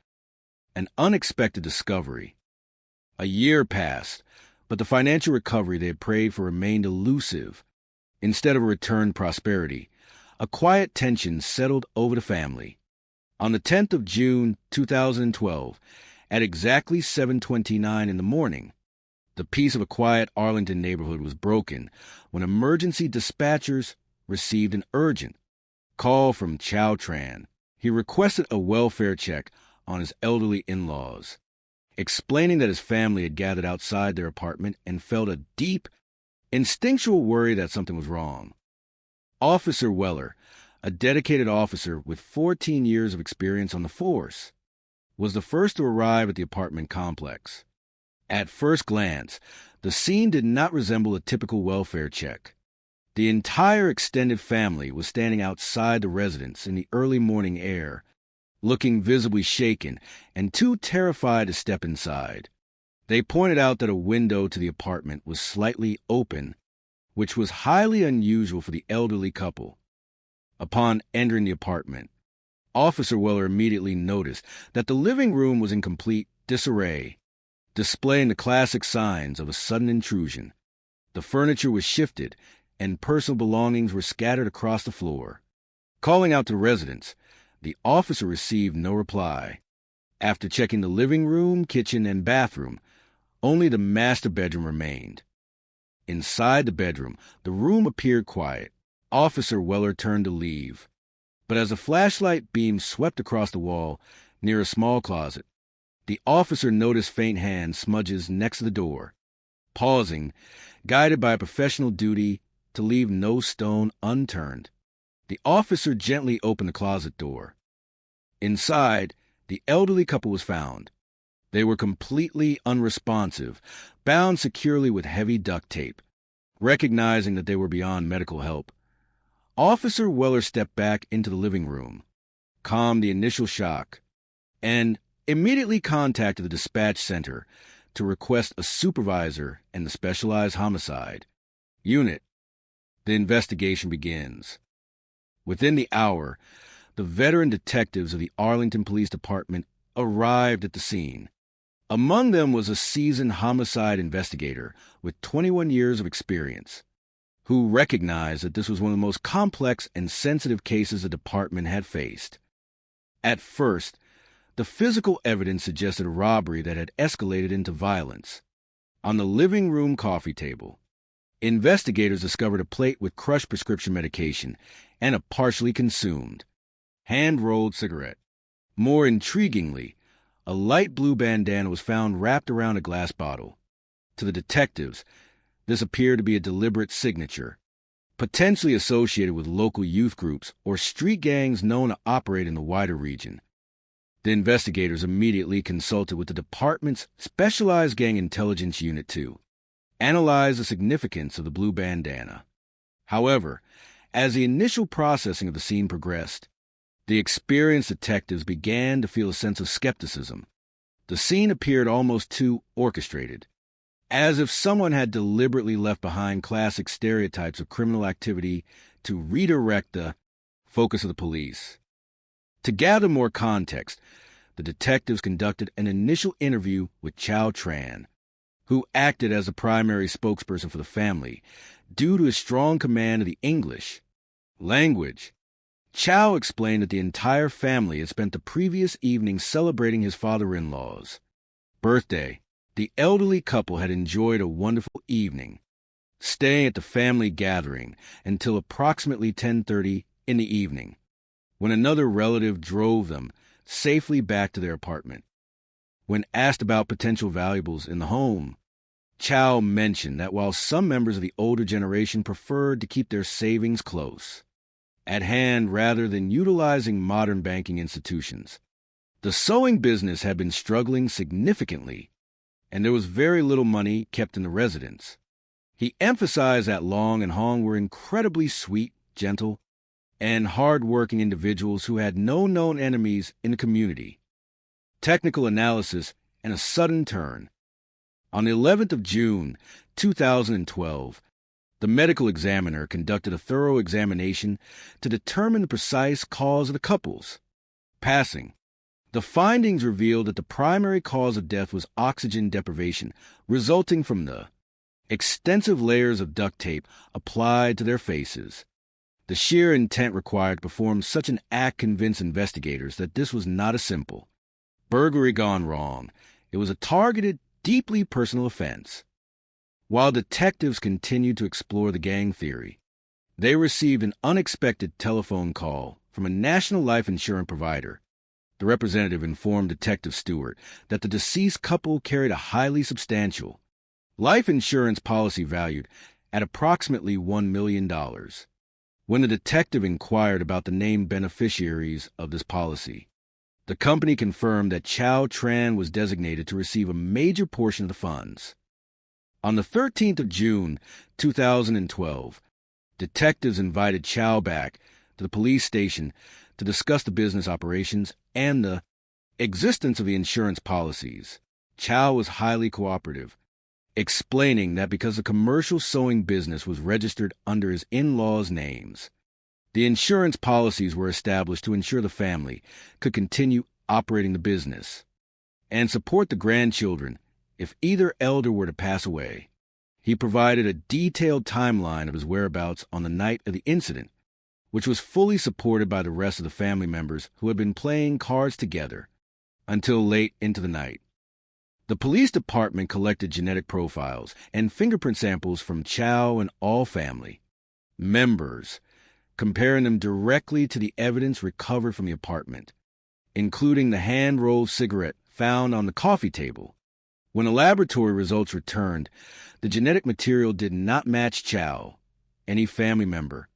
An unexpected discovery. A year passed, but the financial recovery they had prayed for remained elusive. Instead of a returned prosperity, a quiet tension settled over the family. On the 10th of June, 2012, at exactly 7:29 in the morning, the peace of a quiet Arlington neighborhood was broken when emergency dispatchers received an urgent call from Chow Tran. He requested a welfare check on his elderly in-laws, explaining that his family had gathered outside their apartment and felt a deep, instinctual worry that something was wrong. Officer Weller, a dedicated officer with 14 years of experience on the force, was the first to arrive at the apartment complex. At first glance, the scene did not resemble a typical welfare check. The entire extended family was standing outside the residence in the early morning air, looking visibly shaken and too terrified to step inside. They pointed out that a window to the apartment was slightly open, which was highly unusual for the elderly couple. Upon entering the apartment, Officer Weller immediately noticed that the living room was in complete disarray, displaying the classic signs of a sudden intrusion. The furniture was shifted, and personal belongings were scattered across the floor. Calling out to residents, the officer received no reply. After checking the living room, kitchen, and bathroom, only the master bedroom remained. Inside the bedroom, the room appeared quiet. Officer Weller turned to leave, but as a flashlight beam swept across the wall near a small closet, the officer noticed faint hand smudges next to the door. Pausing, guided by a professional duty to leave no stone unturned, the officer gently opened the closet door. Inside, the elderly couple was found. They were completely unresponsive, bound securely with heavy duct tape. Recognizing that they were beyond medical help, Officer Weller stepped back into the living room, calmed the initial shock, and immediately contacted the dispatch center to request a supervisor and the specialized homicide unit. The investigation begins. Within the hour, the veteran detectives of the Arlington Police Department arrived at the scene. Among them was a seasoned homicide investigator with 21 years of experience, who recognized that this was one of the most complex and sensitive cases the department had faced. At first, The physical evidence suggested a robbery that had escalated into violence. On the living room coffee table, investigators discovered a plate with crushed prescription medication and a partially consumed, hand-rolled cigarette. More intriguingly, a light blue bandana was found wrapped around a glass bottle. To the detectives, this appeared to be a deliberate signature, potentially associated with local youth groups or street gangs known to operate in the wider region. The investigators immediately consulted with the department's Specialized Gang Intelligence Unit to analyze the significance of the blue bandana. However, as the initial processing of the scene progressed, the experienced detectives began to feel a sense of skepticism. The scene appeared almost too orchestrated, as if someone had deliberately left behind classic stereotypes of criminal activity to redirect the focus of the police. To gather more context, the detectives conducted an initial interview with Chow Tran, who acted as the primary spokesperson for the family due to his strong command of the English language. Chow explained that the entire family had spent the previous evening celebrating his father-in-law's birthday. The elderly couple had enjoyed a wonderful evening, staying at the family gathering until approximately 10:30 in the evening, when another relative drove them safely back to their apartment. When asked about potential valuables in the home, Chow mentioned that while some members of the older generation preferred to keep their savings close at hand rather than utilizing modern banking institutions, the sewing business had been struggling significantly, and there was very little money kept in the residence. He emphasized that Long and Hong were incredibly sweet, gentle, and hard-working individuals who had no known enemies in the community. Technical analysis and a sudden turn. On the 11th of June, 2012, the medical examiner conducted a thorough examination to determine the precise cause of the couple's passing. The findings revealed that the primary cause of death was oxygen deprivation, resulting from the extensive layers of duct tape applied to their faces. The sheer intent required to perform such an act convinced investigators that this was not a simple burglary gone wrong. It was a targeted, deeply personal offense. While detectives continued to explore the gang theory, they received an unexpected telephone call from a national life insurance provider. The representative informed Detective Stewart that the deceased couple carried a highly substantial life insurance policy valued at approximately $1 million. When the detective inquired about the named beneficiaries of this policy, the company confirmed that Chow Tran was designated to receive a major portion of the funds. On the 13th of June, 2012, detectives invited Chow back to the police station to discuss the business operations and the existence of the insurance policies. Chow was highly cooperative, explaining that because the commercial sewing business was registered under his in-laws' names, the insurance policies were established to ensure the family could continue operating the business and support the grandchildren if either elder were to pass away. He provided a detailed timeline of his whereabouts on the night of the incident, which was fully supported by the rest of the family members who had been playing cards together until late into the night. The police department collected genetic profiles and fingerprint samples from Chow and all family members, comparing them directly to the evidence recovered from the apartment, including the hand-rolled cigarette found on the coffee table. When the laboratory results returned, the genetic material did not match Chow, any family member,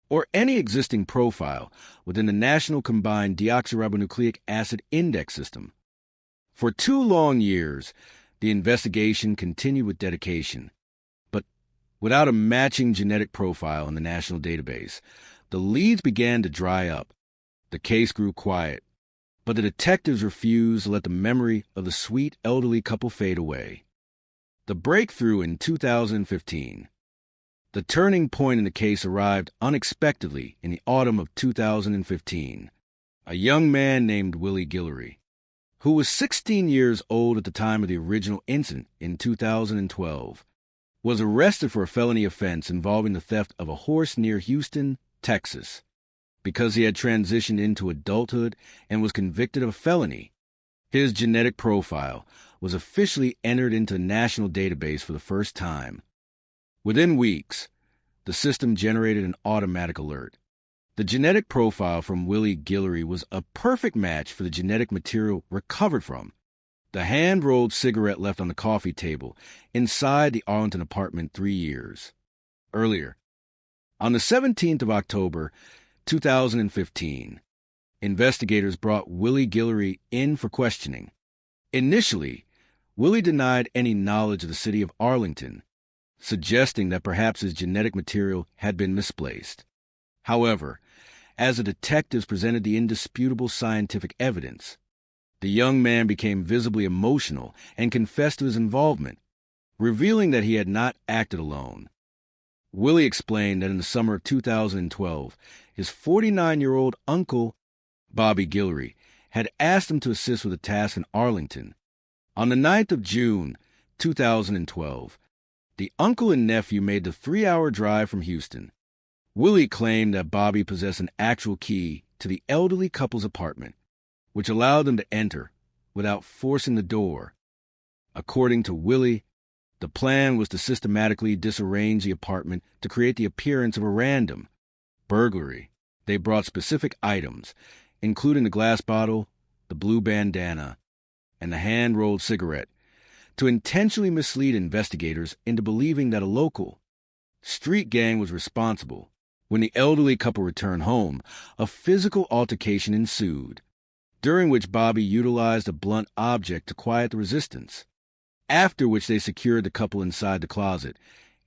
or any existing profile within the National Combined Deoxyribonucleic Acid Index System. For 2 long years, the investigation continued with dedication, but without a matching genetic profile in the national database, the leads began to dry up. The case grew quiet, but the detectives refused to let the memory of the sweet elderly couple fade away. The breakthrough in 2015. The turning point in the case arrived unexpectedly in the autumn of 2015. A young man named Willie Guillory, who was 16 years old at the time of the original incident in 2012, was arrested for a felony offense involving the theft of a horse near Houston, Texas. Because he had transitioned into adulthood and was convicted of a felony, His genetic profile was officially entered into the national database for the first time. Within weeks, the system generated an automatic alert. The genetic profile from Willie Guillory was a perfect match for the genetic material recovered from the hand-rolled cigarette left on the coffee table inside the Arlington apartment 3 years earlier. On the 17th of October, 2015, investigators brought Willie Guillory in for questioning. Initially, Willie denied any knowledge of the city of Arlington, suggesting that perhaps his genetic material had been misplaced. However, as the detectives presented the indisputable scientific evidence, the young man became visibly emotional and confessed to his involvement, revealing that he had not acted alone. Willie explained that in the summer of 2012, his 49-year-old uncle, Bobby Guillory, had asked him to assist with a task in Arlington. On the 9th of June, 2012, the uncle and nephew made the 3-hour drive from Houston. Willie claimed that Bobby possessed an actual key to the elderly couple's apartment, which allowed them to enter without forcing the door. According to Willie, the plan was to systematically disarrange the apartment to create the appearance of a random burglary. They brought specific items, including the glass bottle, the blue bandana, and the hand-rolled cigarette, to intentionally mislead investigators into believing that a local street gang was responsible. When the elderly couple returned home, a physical altercation ensued, during which Bobby utilized a blunt object to quiet the resistance, after which they secured the couple inside the closet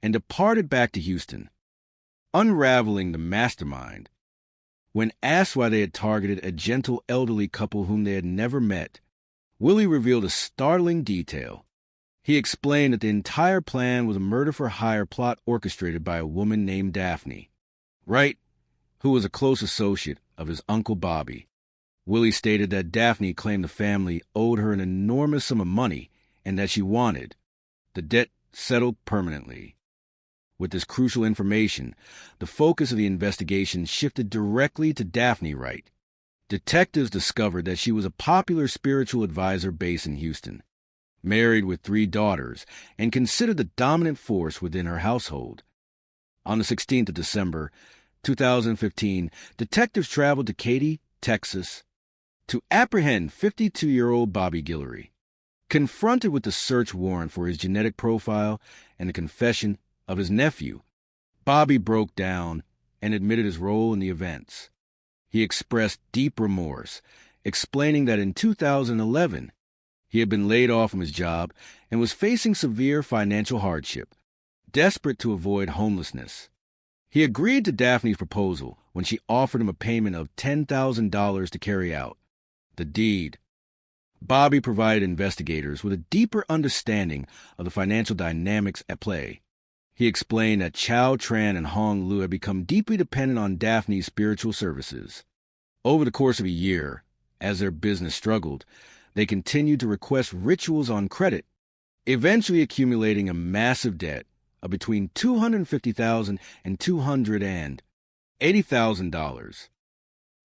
and departed back to Houston. Unraveling the mastermind, when asked why they had targeted a gentle elderly couple whom they had never met, Willie revealed a startling detail. He explained that the entire plan was a murder-for-hire plot orchestrated by a woman named Daphne Wright, who was a close associate of his Uncle Bobby. Willie stated that Daphne claimed the family owed her an enormous sum of money and that she wanted the debt settled permanently. With this crucial information, the focus of the investigation shifted directly to Daphne Wright. Detectives discovered that she was a popular spiritual advisor based in Houston, married with 3 daughters, and considered the dominant force within her household. On the 16th of December, 2015, detectives traveled to Katy, Texas, to apprehend 52-year-old Bobby Guillory. Confronted with the search warrant for his genetic profile and the confession of his nephew, Bobby broke down and admitted his role in the events. He expressed deep remorse, explaining that in 2011, he had been laid off from his job and was facing severe financial hardship. Desperate to avoid homelessness, he agreed to Daphne's proposal when she offered him a payment of $10,000 to carry out the deed. Bobby provided investigators with a deeper understanding of the financial dynamics at play. He explained that Chow Tran and Hong Lu had become deeply dependent on Daphne's spiritual services. Over the course of a year, as their business struggled, they continued to request rituals on credit, eventually accumulating a massive debt of between $250,000 and $280,000.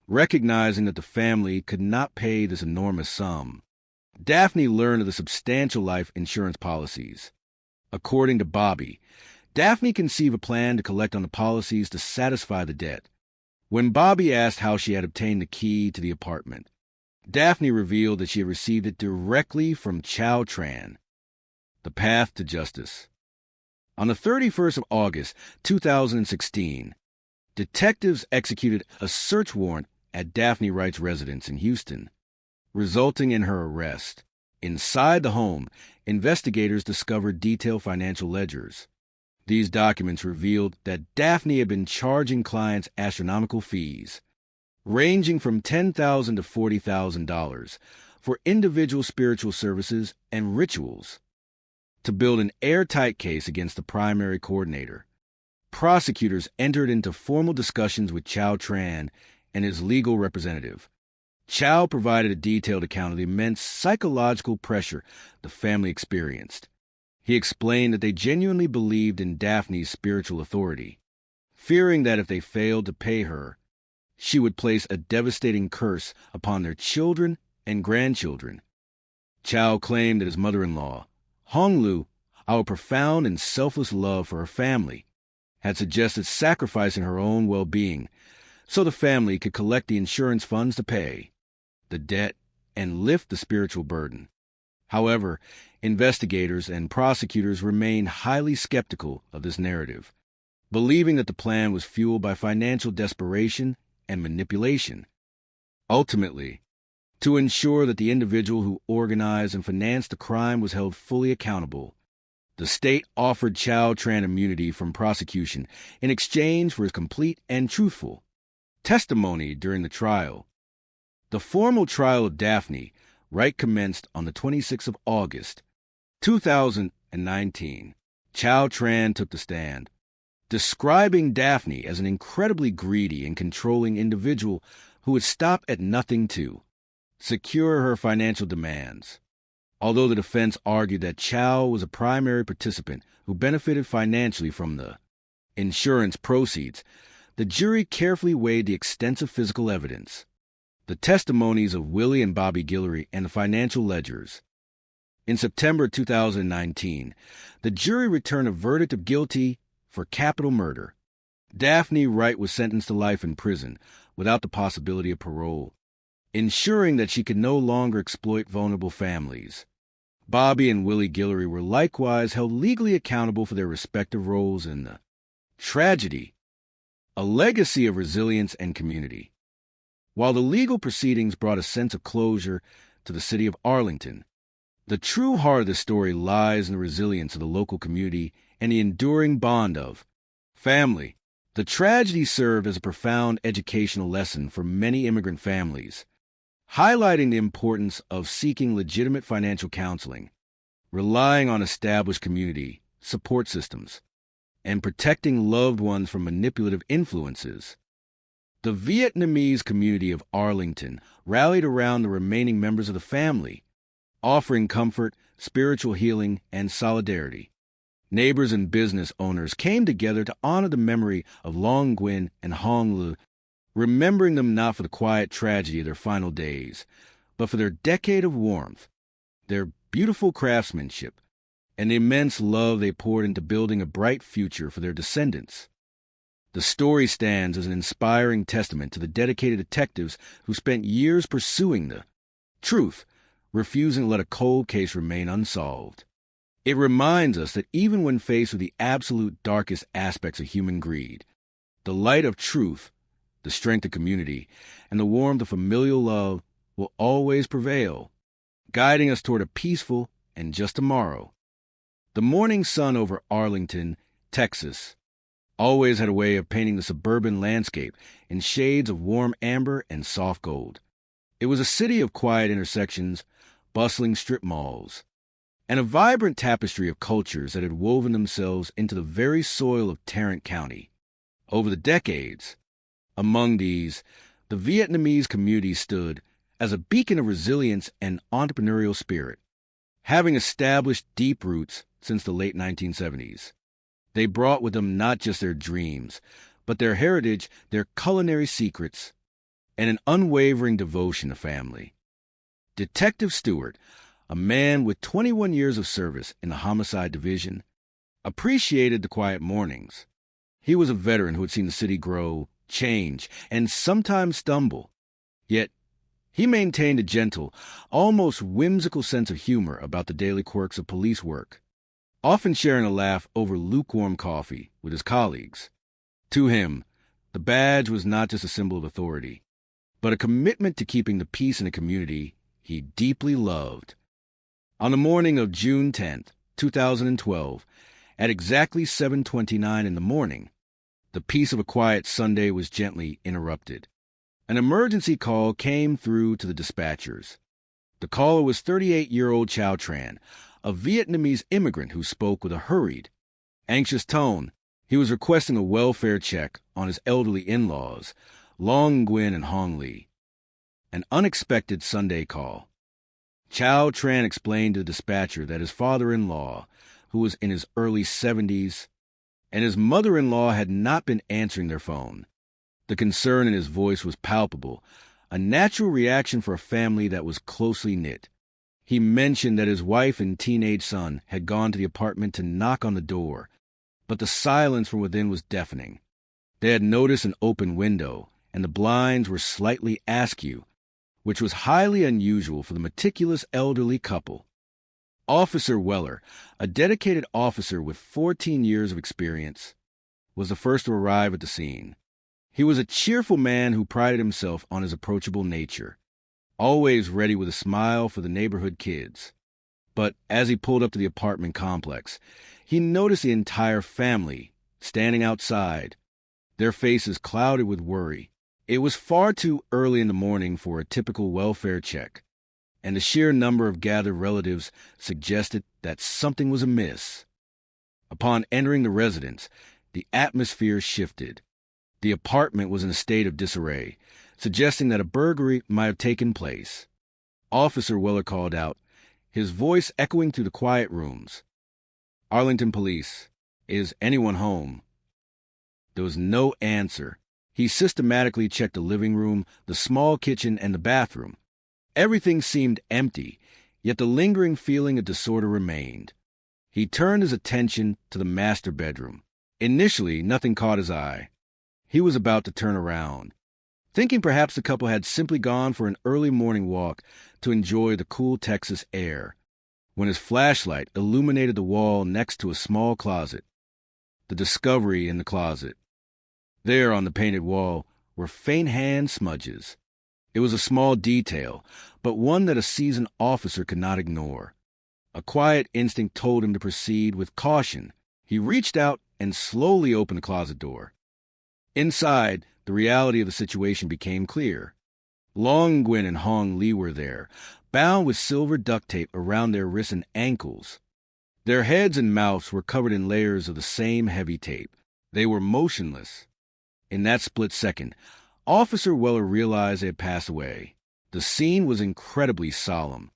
Recognizing that the family could not pay this enormous sum, Daphne learned of the substantial life insurance policies. According to Bobby, Daphne conceived a plan to collect on the policies to satisfy the debt. When Bobby asked how she had obtained the key to the apartment, Daphne revealed that she had received it directly from Chow Tran. The path to justice. On the 31st of August, 2016, detectives executed a search warrant at Daphne Wright's residence in Houston, resulting in her arrest. Inside the home, investigators discovered detailed financial ledgers. These documents revealed that Daphne had been charging clients astronomical fees, ranging from $10,000 to $40,000 for individual spiritual services and rituals. To build an airtight case against the primary coordinator, prosecutors entered into formal discussions with Chow Tran and his legal representative. Chow provided a detailed account of the immense psychological pressure the family experienced. He explained that they genuinely believed in Daphne's spiritual authority, fearing that if they failed to pay her, she would place a devastating curse upon their children and grandchildren. Chow claimed that his mother-in-law, Hong Lu, out of profound and selfless love for her family, had suggested sacrificing her own well-being so the family could collect the insurance funds to pay the debt and lift the spiritual burden. However, investigators and prosecutors remained highly skeptical of this narrative, believing that the plan was fueled by financial desperation and manipulation. Ultimately, to ensure that the individual who organized and financed the crime was held fully accountable, the state offered Chow Tran immunity from prosecution in exchange for his complete and truthful testimony during the trial. The formal trial of Daphne Wright commenced on the 26th of August, 2019. Chow Tran took the stand, describing Daphne as an incredibly greedy and controlling individual who would stop at nothing to secure her financial demands. Although the defense argued that Chow was a primary participant who benefited financially from the insurance proceeds, the jury carefully weighed the extensive physical evidence, the testimonies of Willie and Bobby Guillory, and the financial ledgers. In September 2019, the jury returned a verdict of guilty for capital murder. Daphne Wright was sentenced to life in prison without the possibility of parole, ensuring that she could no longer exploit vulnerable families. Bobby and Willie Guillory were likewise held legally accountable for their respective roles in the tragedy, a legacy of resilience and community. While the legal proceedings brought a sense of closure to the city of Arlington, the true heart of the story lies in the resilience of the local community and the enduring bond of family. The tragedy served as a profound educational lesson for many immigrant families, highlighting the importance of seeking legitimate financial counseling, relying on established community support systems, and protecting loved ones from manipulative influences. The Vietnamese community of Arlington rallied around the remaining members of the family, offering comfort, spiritual healing, and solidarity. Neighbors and business owners came together to honor the memory of Long Nguyen and Hong Lu, remembering them not for the quiet tragedy of their final days, but for their decade of warmth, their beautiful craftsmanship, and the immense love they poured into building a bright future for their descendants. The story stands as an inspiring testament to the dedicated detectives who spent years pursuing the truth, refusing to let a cold case remain unsolved. It reminds us that even when faced with the absolute darkest aspects of human greed, the light of truth, the strength of community, and the warmth of familial love will always prevail, guiding us toward a peaceful and just tomorrow. The morning sun over Arlington, Texas, always had a way of painting the suburban landscape in shades of warm amber and soft gold. It was a city of quiet intersections, bustling strip malls, and a vibrant tapestry of cultures that had woven themselves into the very soil of Tarrant County. Over the decades, among these, the Vietnamese community stood as a beacon of resilience and entrepreneurial spirit, having established deep roots since the late 1970s. They brought with them not just their dreams, but their heritage, their culinary secrets, and an unwavering devotion to family. Detective Stewart, a man with 21 years of service in the Homicide Division, appreciated the quiet mornings. He was a veteran who had seen the city grow, change, and sometimes stumble. Yet, he maintained a gentle, almost whimsical sense of humor about the daily quirks of police work, often sharing a laugh over lukewarm coffee with his colleagues. To him, the badge was not just a symbol of authority, but a commitment to keeping the peace in a community he deeply loved. On the morning of June 10th, 2012, at exactly 7:29 in the morning, the peace of a quiet Sunday was gently interrupted. An emergency call came through to the dispatchers. The caller was 38-year-old Chow Tran, a Vietnamese immigrant who spoke with a hurried, anxious tone. He was requesting a welfare check on his elderly in-laws, Long Nguyen and Hong Lee. An unexpected Sunday call. Chow Tran explained to the dispatcher that his father-in-law, who was in his early 70s, and his mother-in-law had not been answering their phone. The concern in his voice was palpable, a natural reaction for a family that was closely knit. He mentioned that his wife and teenage son had gone to the apartment to knock on the door, but the silence from within was deafening. They had noticed an open window, and the blinds were slightly askew, which was highly unusual for the meticulous elderly couple. Officer Weller, a dedicated officer with 14 years of experience, was the first to arrive at the scene. He was a cheerful man who prided himself on his approachable nature, always ready with a smile for the neighborhood kids. But as he pulled up to the apartment complex, he noticed the entire family standing outside, their faces clouded with worry. It was far too early in the morning for a typical welfare check, and the sheer number of gathered relatives suggested that something was amiss. Upon entering the residence, the atmosphere shifted. The apartment was in a state of disarray, suggesting that a burglary might have taken place. Officer Weller called out, his voice echoing through the quiet rooms. "Arlington Police, is anyone home?" There was no answer. He systematically checked the living room, the small kitchen, and the bathroom. Everything seemed empty, yet the lingering feeling of disorder remained. He turned his attention to the master bedroom. Initially, nothing caught his eye. He was about to turn around, thinking perhaps the couple had simply gone for an early morning walk to enjoy the cool Texas air, when his flashlight illuminated the wall next to a small closet. The discovery in the closet. There on the painted wall were faint hand smudges. It was a small detail, but one that a seasoned officer could not ignore. A quiet instinct told him to proceed with caution. He reached out and slowly opened the closet door. Inside, the reality of the situation became clear. Long Nguyen and Hong Lee were there, bound with silver duct tape around their wrists and ankles. Their heads and mouths were covered in layers of the same heavy tape. They were motionless. In that split second, Officer Weller realized they had passed away. The scene was incredibly solemn,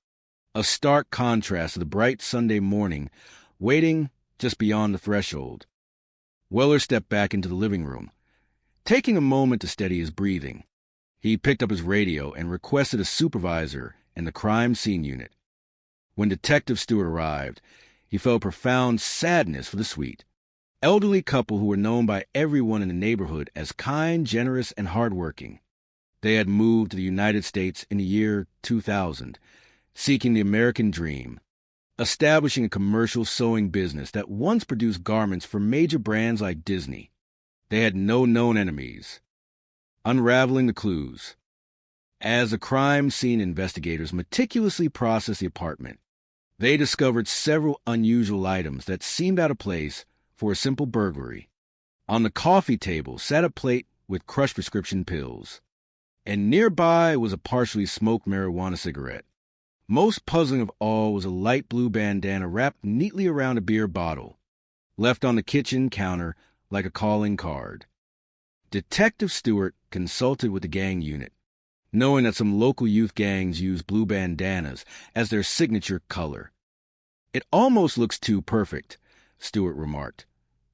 a stark contrast to the bright Sunday morning waiting just beyond the threshold. Weller stepped back into the living room, taking a moment to steady his breathing. He picked up his radio and requested a supervisor in the crime scene unit. When Detective Stewart arrived, he felt profound sadness for the sweet, elderly couple who were known by everyone in the neighborhood as kind, generous, and hardworking. They had moved to the United States in the year 2000, seeking the American dream, establishing a commercial sewing business that once produced garments for major brands like Disney. They had no known enemies. Unraveling the clues. As the crime scene investigators meticulously processed the apartment, they discovered several unusual items that seemed out of place for a simple burglary. On the coffee table sat a plate with crushed prescription pills, and nearby was a partially smoked marijuana cigarette. Most puzzling of all was a light blue bandana wrapped neatly around a beer bottle, left on the kitchen counter like a calling card. Detective Stewart consulted with the gang unit, knowing that some local youth gangs use blue bandanas as their signature color. "It almost looks too perfect," Stewart remarked,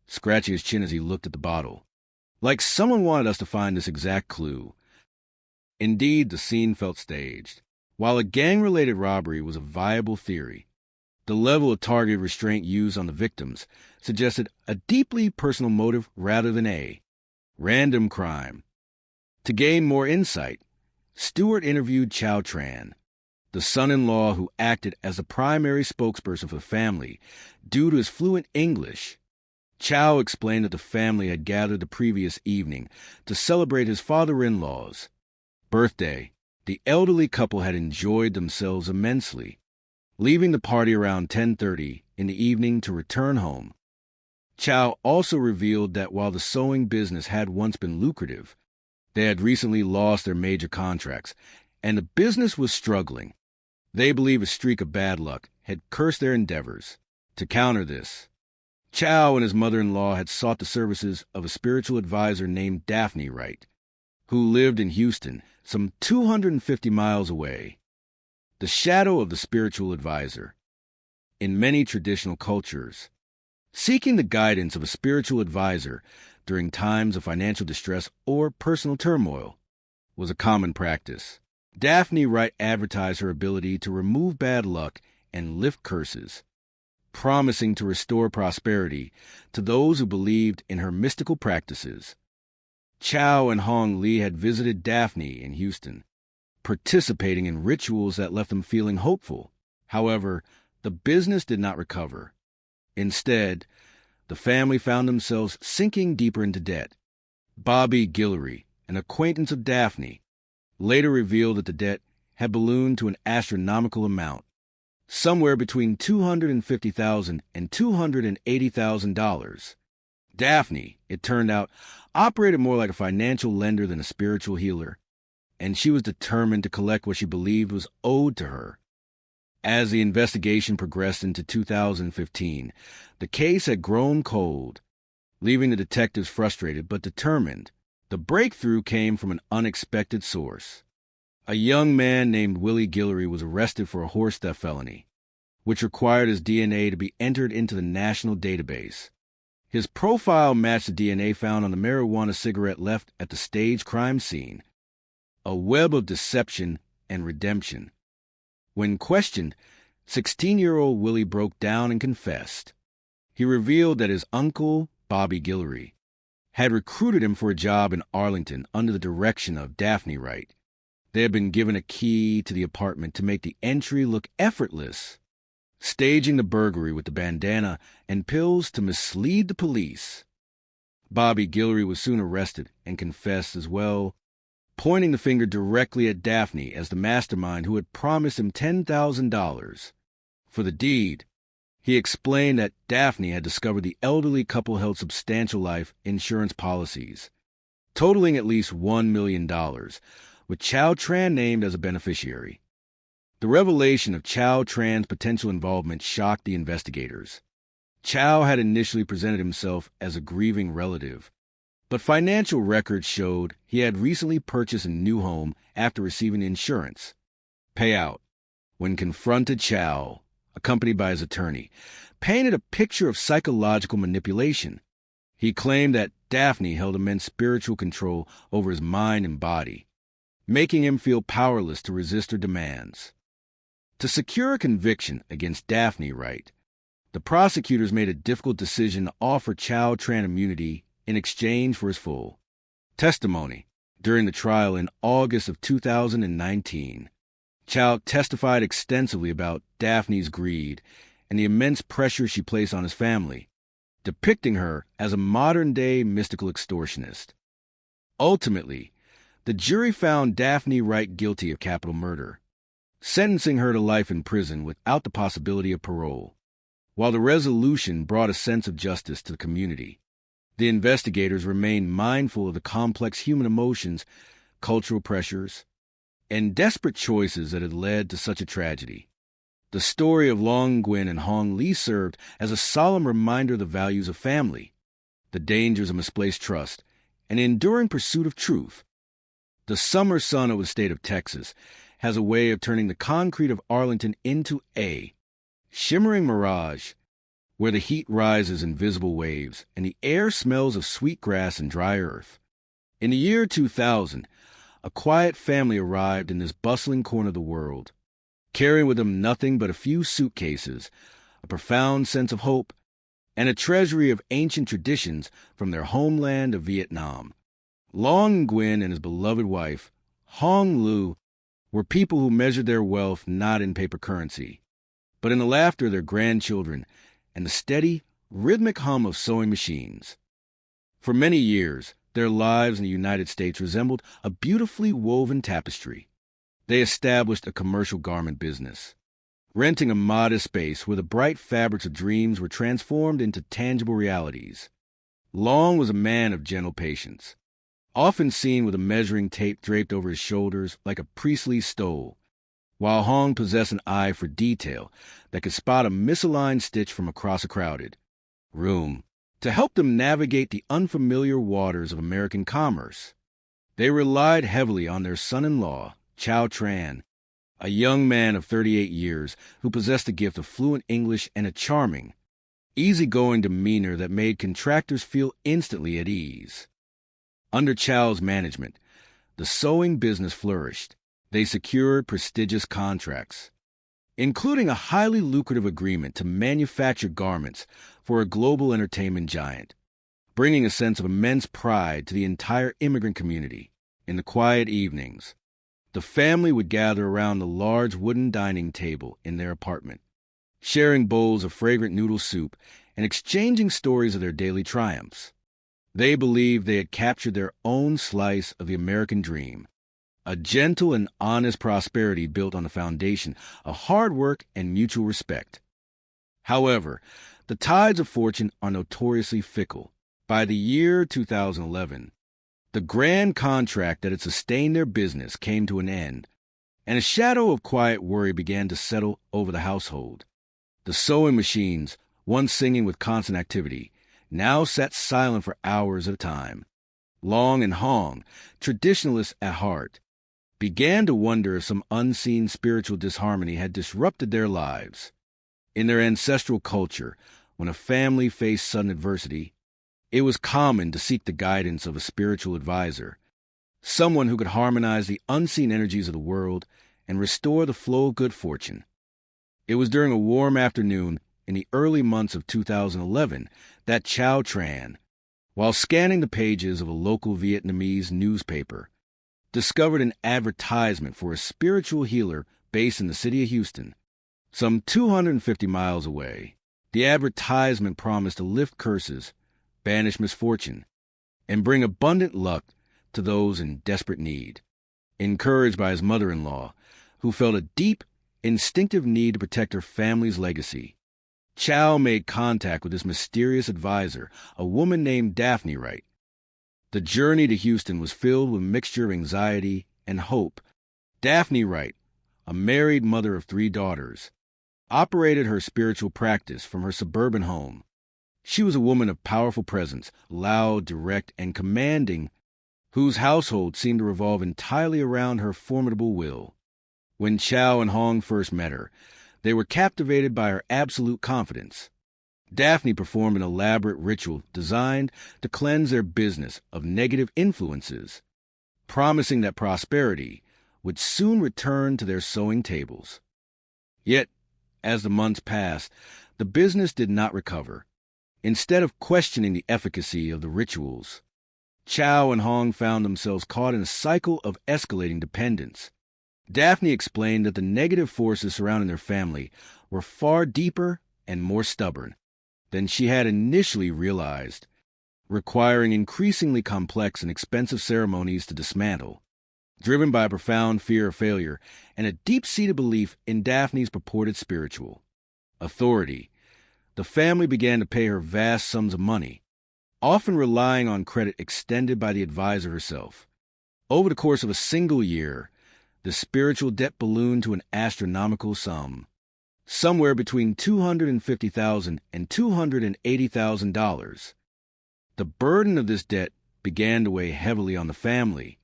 scratching his chin as he looked at the bottle. "Like someone wanted us to find this exact clue." Indeed, the scene felt staged. While a gang-related robbery was a viable theory, the level of targeted restraint used on the victims suggested a deeply personal motive rather than a random crime. To gain more insight, Stewart interviewed Chow Tran, the son-in-law who acted as the primary spokesperson for the family due to his fluent English. Chow explained that the family had gathered the previous evening to celebrate his father-in-law's birthday. The elderly couple had enjoyed themselves immensely, leaving the party around 10:30 in the evening to return home. Chow also revealed that while the sewing business had once been lucrative, they had recently lost their major contracts, and the business was struggling. They believe a streak of bad luck had cursed their endeavors. To counter this, Chow and his mother-in-law had sought the services of a spiritual advisor named Daphne Wright, who lived in Houston, some 250 miles away. The shadow of the spiritual advisor. In many traditional cultures, seeking the guidance of a spiritual advisor during times of financial distress or personal turmoil was a common practice. Daphne Wright advertised her ability to remove bad luck and lift curses, promising to restore prosperity to those who believed in her mystical practices. Chow and Hong Lee had visited Daphne in Houston, participating in rituals that left them feeling hopeful. However, the business did not recover. Instead, the family found themselves sinking deeper into debt. Bobby Guillory, an acquaintance of Daphne, later revealed that the debt had ballooned to an astronomical amount, somewhere between $250,000 and $280,000. Daphne, it turned out, operated more like a financial lender than a spiritual healer, and she was determined to collect what she believed was owed to her. As the investigation progressed into 2015, the case had grown cold, leaving the detectives frustrated but determined. The breakthrough came from an unexpected source. A young man named Willie Guillory was arrested for a horse theft felony, which required his DNA to be entered into the national database. His profile matched the DNA found on the marijuana cigarette left at the staged crime scene, a web of deception and redemption. When questioned, 16-year-old Willie broke down and confessed. He revealed that his uncle, Bobby Guillory, had recruited him for a job in Arlington under the direction of Daphne Wright. They had been given a key to the apartment to make the entry look effortless, staging the burglary with the bandana and pills to mislead the police. Bobby Guillory was soon arrested and confessed as well, pointing the finger directly at Daphne as the mastermind who had promised him $10,000 for the deed. He explained that Daphne had discovered the elderly couple held substantial life insurance policies, totaling at least $1 million, with Chow Tran named as a beneficiary. The revelation of Chow Tran's potential involvement shocked the investigators. Chow had initially presented himself as a grieving relative, but financial records showed he had recently purchased a new home after receiving insurance payout. When confronted, Chow, accompanied by his attorney, painted a picture of psychological manipulation. He claimed that Daphne held immense spiritual control over his mind and body, making him feel powerless to resist her demands. To secure a conviction against Daphne Wright, the prosecutors made a difficult decision to offer Chow Tran immunity in exchange for his full testimony. During the trial in August of 2019, Chow testified extensively about Daphne's greed and the immense pressure she placed on his family, depicting her as a modern-day mystical extortionist. Ultimately, the jury found Daphne Wright guilty of capital murder, sentencing her to life in prison without the possibility of parole. While the resolution brought a sense of justice to the community, the investigators remained mindful of the complex human emotions, cultural pressures, and desperate choices that had led to such a tragedy. The story of Long Nguyen and Hong Lee served as a solemn reminder of the values of family, the dangers of misplaced trust, and the enduring pursuit of truth. The summer sun of the state of Texas has a way of turning the concrete of Arlington into a shimmering mirage, where the heat rises in visible waves and the air smells of sweet grass and dry earth. In the year 2000, a quiet family arrived in this bustling corner of the world, carrying with them nothing but a few suitcases, a profound sense of hope, and a treasury of ancient traditions from their homeland of Vietnam. Long Nguyen and his beloved wife, Hong Lu, were people who measured their wealth not in paper currency, but in the laughter of their grandchildren and the steady, rhythmic hum of sewing machines. For many years, their lives in the United States resembled a beautifully woven tapestry. They established a commercial garment business, renting a modest space where the bright fabrics of dreams were transformed into tangible realities. Long was a man of gentle patience, often seen with a measuring tape draped over his shoulders like a priestly stole, while Hong possessed an eye for detail that could spot a misaligned stitch from across a crowded room. To help them navigate the unfamiliar waters of American commerce, they relied heavily on their son-in-law, Chow Tran, a young man of 38 years who possessed a gift of fluent English and a charming, easygoing demeanor that made contractors feel instantly at ease. Under Chow's management, the sewing business flourished, They secured prestigious contracts, including a highly lucrative agreement to manufacture garments for a global entertainment giant, bringing a sense of immense pride to the entire immigrant community. In the quiet evenings, the family would gather around the large wooden dining table in their apartment, sharing bowls of fragrant noodle soup and exchanging stories of their daily triumphs. They believed they had captured their own slice of the American dream, a gentle and honest prosperity built on the foundation of hard work and mutual respect. However, the tides of fortune are notoriously fickle. By the year 2011, the grand contract that had sustained their business came to an end, and a shadow of quiet worry began to settle over the household. The sewing machines, once singing with constant activity, now sat silent for hours at a time. Long and Hong, traditionalists at heart, began to wonder if some unseen spiritual disharmony had disrupted their lives. In their ancestral culture, when a family faced sudden adversity, it was common to seek the guidance of a spiritual advisor, someone who could harmonize the unseen energies of the world and restore the flow of good fortune. It was during a warm afternoon in the early months of 2011 that Chow Tran, while scanning the pages of a local Vietnamese newspaper, discovered an advertisement for a spiritual healer based in the city of Houston, some 250 miles away. The advertisement promised to lift curses, banish misfortune, and bring abundant luck to those in desperate need. Encouraged by his mother-in-law, who felt a deep, instinctive need to protect her family's legacy, Chow made contact with this mysterious advisor, a woman named Daphne Wright. The journey to Houston was filled with a mixture of anxiety and hope. Daphne Wright, a married mother of 3 daughters, operated her spiritual practice from her suburban home. She was a woman of powerful presence, loud, direct, and commanding, whose household seemed to revolve entirely around her formidable will. When Chow and Hong first met her, they were captivated by her absolute confidence. Daphne performed an elaborate ritual designed to cleanse their business of negative influences, promising that prosperity would soon return to their sewing tables. Yet, as the months passed, the business did not recover. Instead of questioning the efficacy of the rituals, Chow and Hong found themselves caught in a cycle of escalating dependence. Daphne explained that the negative forces surrounding their family were far deeper and more stubborn than she had initially realized, requiring increasingly complex and expensive ceremonies to dismantle. Driven by a profound fear of failure and a deep-seated belief in Daphne's purported spiritual authority, the family began to pay her vast sums of money, often relying on credit extended by the advisor herself. Over the course of a single year, the spiritual debt ballooned to an astronomical sum, somewhere between $250,000 and $280,000. The burden of this debt began to weigh heavily on the family,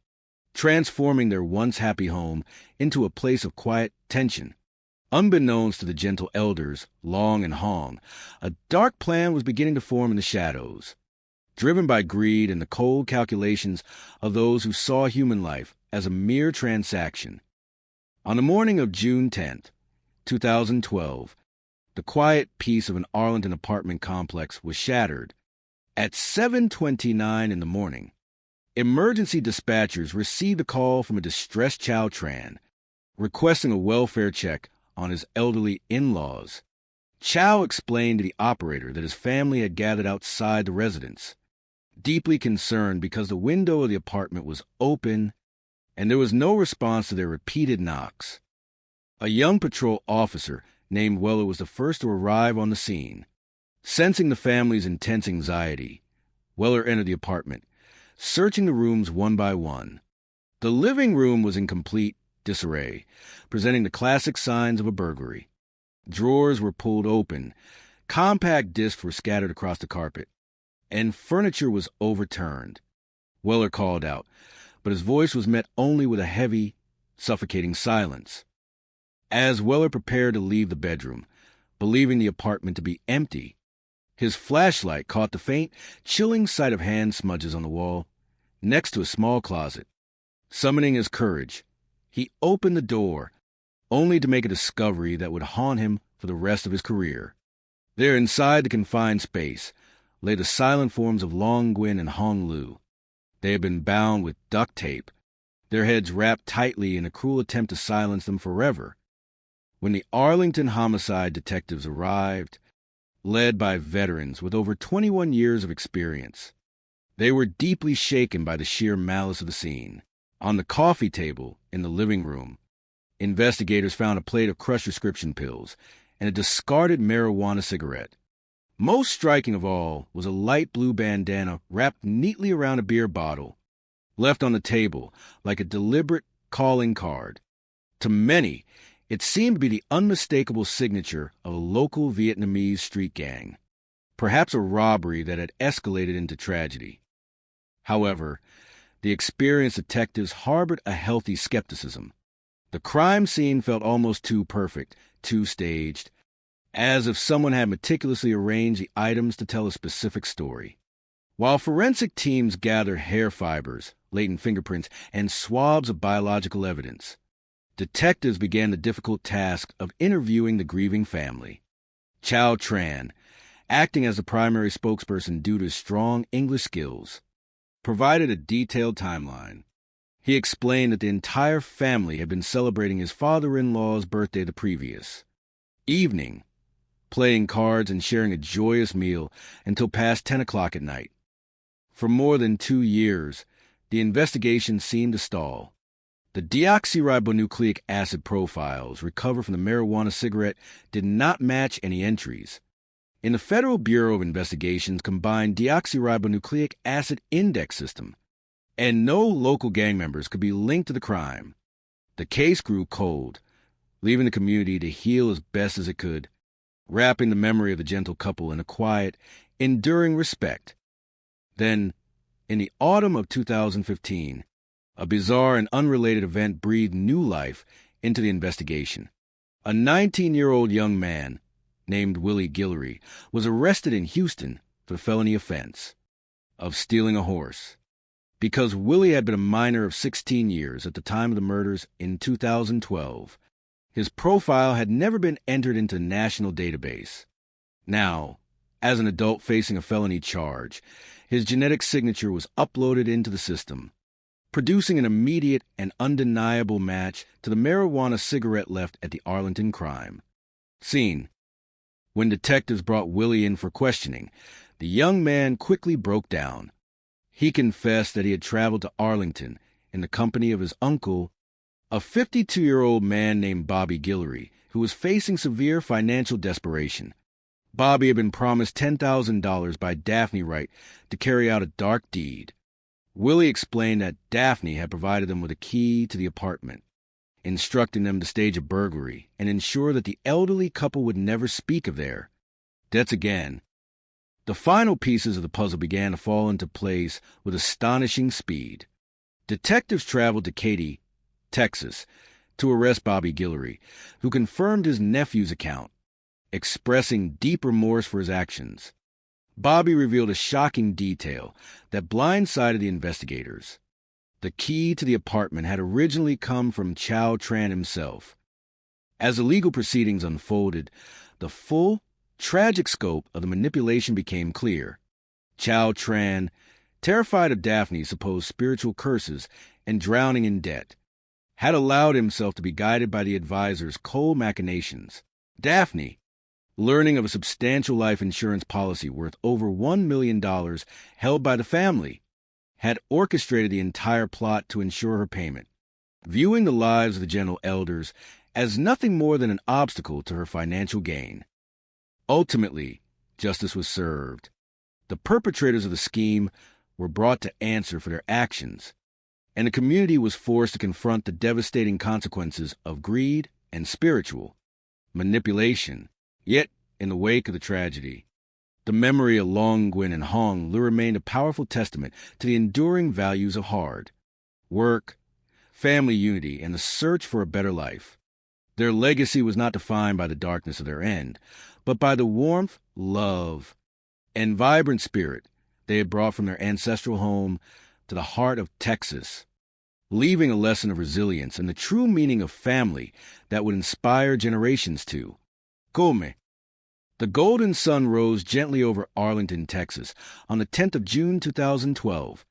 transforming their once happy home into a place of quiet tension. Unbeknownst to the gentle elders, Long and Hong, a dark plan was beginning to form in the shadows, driven by greed and the cold calculations of those who saw human life as a mere transaction. On the morning of June 10th, 2012, the quiet peace of an Arlington apartment complex was shattered. At 7:29 in the morning, emergency dispatchers received a call from a distressed Chow Tran, requesting a welfare check on his elderly in-laws. Chow explained to the operator that his family had gathered outside the residence, deeply concerned because the window of the apartment was open and there was no response to their repeated knocks. A young patrol officer named Weller was the first to arrive on the scene. Sensing the family's intense anxiety, Weller entered the apartment, searching the rooms one by one. The living room was in complete disarray, presenting the classic signs of a burglary. Drawers were pulled open, compact discs were scattered across the carpet, and furniture was overturned. Weller called out, but his voice was met only with a heavy, suffocating silence. As Weller prepared to leave the bedroom, believing the apartment to be empty, his flashlight caught the faint, chilling sight of hand smudges on the wall, next to a small closet. Summoning his courage, He opened the door, only to make a discovery that would haunt him for the rest of his career. There, inside the confined space, lay the silent forms of Long Nguyen and Hong Lu. They had been bound with duct tape, their heads wrapped tightly in a cruel attempt to silence them forever. When the Arlington homicide detectives arrived, led by veterans with over 21 years of experience, they were deeply shaken by the sheer malice of the scene. On the coffee table in the living room, investigators found a plate of crushed prescription pills and a discarded marijuana cigarette. Most striking of all was a light blue bandana wrapped neatly around a beer bottle, left on the table like a deliberate calling card. To many, it seemed to be the unmistakable signature of a local Vietnamese street gang, perhaps a robbery that had escalated into tragedy. However, the experienced detectives harbored a healthy skepticism. The crime scene felt almost too perfect, too staged, as if someone had meticulously arranged the items to tell a specific story. While forensic teams gathered hair fibers, latent fingerprints, and swabs of biological evidence, detectives began the difficult task of interviewing the grieving family. Chow Tran, acting as the primary spokesperson due to his strong English skills, provided a detailed timeline. He explained that the entire family had been celebrating his father-in-law's birthday the previous evening, playing cards and sharing a joyous meal until past 10 o'clock at night. For more than 2 years, the investigation seemed to stall. The deoxyribonucleic acid profiles recovered from the marijuana cigarette did not match any entries in the Federal Bureau of Investigation's combined deoxyribonucleic acid index system, and no local gang members could be linked to the crime. The case grew cold, leaving the community to heal as best as it could, wrapping the memory of the gentle couple in a quiet, enduring respect. Then, in the autumn of 2015, a bizarre and unrelated event breathed new life into the investigation. A 19-year-old young man named Willie Guillory was arrested in Houston for the felony offense of stealing a horse. Because Willie had been a minor of 16 years at the time of the murders in 2012, his profile had never been entered into the national database. Now, as an adult facing a felony charge, his genetic signature was uploaded into the system, producing an immediate and undeniable match to the marijuana cigarette left at the Arlington crime scene. When detectives brought Willie in for questioning, the young man quickly broke down. He confessed that he had traveled to Arlington in the company of his uncle, a 52-year-old man named Bobby Guillory, who was facing severe financial desperation. Bobby had been promised $10,000 by Daphne Wright to carry out a dark deed. Willie explained that Daphne had provided them with a key to the apartment, instructing them to stage a burglary and ensure that the elderly couple would never speak of their debts again. The final pieces of the puzzle began to fall into place with astonishing speed. Detectives traveled to Katy, Texas, to arrest Bobby Guillory, who confirmed his nephew's account, expressing deep remorse for his actions. Bobby revealed a shocking detail that blindsided the investigators. The key to the apartment had originally come from Chow Tran himself. As the legal proceedings unfolded, the full, tragic scope of the manipulation became clear. Chow Tran, terrified of Daphne's supposed spiritual curses and drowning in debt, had allowed himself to be guided by the advisor's cold machinations. Daphne, learning of a substantial life insurance policy worth over $1 million held by the family, had orchestrated the entire plot to ensure her payment, viewing the lives of the gentle elders as nothing more than an obstacle to her financial gain. Ultimately, justice was served. The perpetrators of the scheme were brought to answer for their actions, and the community was forced to confront the devastating consequences of greed and spiritual manipulation. Yet, in the wake of the tragedy, the memory of Long Nguyen and Hong Lu remained a powerful testament to the enduring values of hard work, family unity, and the search for a better life. Their legacy was not defined by the darkness of their end, but by the warmth, love, and vibrant spirit they had brought from their ancestral home to the heart of Texas leaving a lesson of resilience and the true meaning of family that would inspire generations to. Come. The golden sun rose gently over Arlington, Texas, on the 10th of June 2012.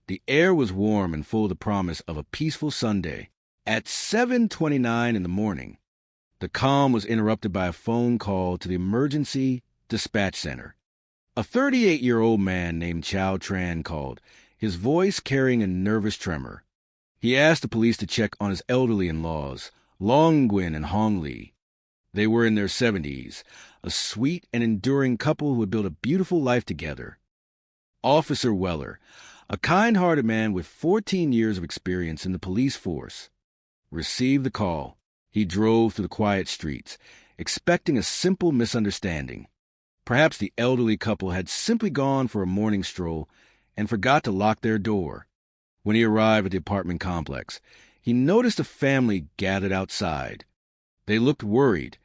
The air was warm and full of the promise of a peaceful Sunday. At 7:29 in the morning, the calm was interrupted by a phone call to the emergency dispatch center. A 38-year-old man named Chow Tran called, his voice carrying a nervous tremor. He asked the police to check on his elderly in-laws, Long Nguyen and Hong Lee. They were in their 70s, a sweet and enduring couple who had built a beautiful life together. Officer Weller, a kind-hearted man with 14 years of experience in the police force, received the call. He drove through the quiet streets, expecting a simple misunderstanding. Perhaps the elderly couple had simply gone for a morning stroll and forgot to lock their door. When he arrived at the apartment complex, he noticed a family gathered outside. They looked worried,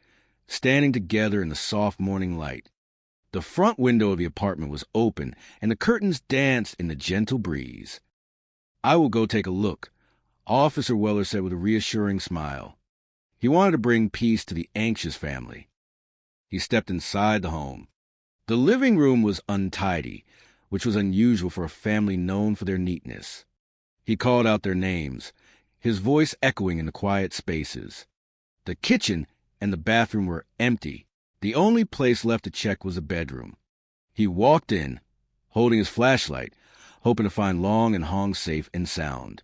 standing together in the soft morning light. The front window of the apartment was open, and the curtains danced in the gentle breeze. "I will go take a look," Officer Weller said with a reassuring smile. He wanted to bring peace to the anxious family. He stepped inside the home. The living room was untidy, which was unusual for a family known for their neatness. He called out their names, his voice echoing in the quiet spaces. The kitchen and the bathroom were empty. The only place left to check was the bedroom. He walked in, holding his flashlight, hoping to find Long and Hong safe and sound.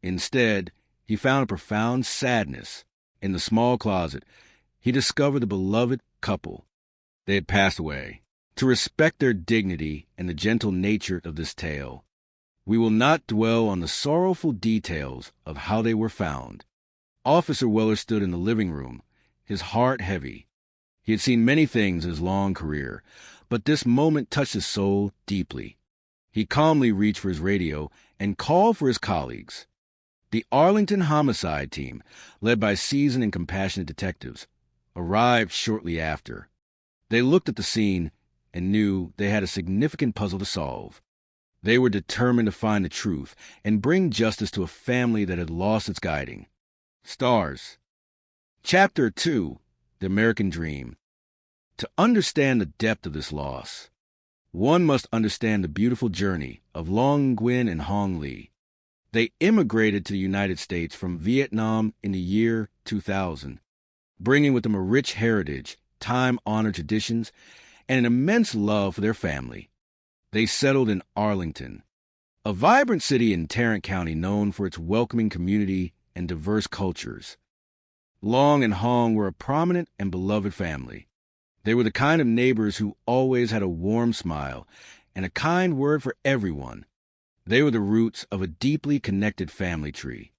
Instead, he found a profound sadness. In the small closet, he discovered the beloved couple. They had passed away. To respect their dignity and the gentle nature of this tale, we will not dwell on the sorrowful details of how they were found. Officer Weller stood in the living room, his heart heavy. He had seen many things in his long career, but this moment touched his soul deeply. He calmly reached for his radio and called for his colleagues. The Arlington Homicide Team, led by seasoned and compassionate detectives, arrived shortly after. They looked at the scene and knew they had a significant puzzle to solve. They were determined to find the truth and bring justice to a family that had lost its guiding. Stars. Chapter 2, The American Dream. To understand the depth of this loss, one must understand the beautiful journey of Long Nguyen and Hong Lee. They immigrated to the United States from Vietnam in the year 2000, bringing with them a rich heritage, time-honored traditions, and an immense love for their family. They settled in Arlington, a vibrant city in Tarrant County known for its welcoming community and diverse cultures. Long and Hong were a prominent and beloved family. They were the kind of neighbors who always had a warm smile and a kind word for everyone. They were the roots of a deeply connected family tree.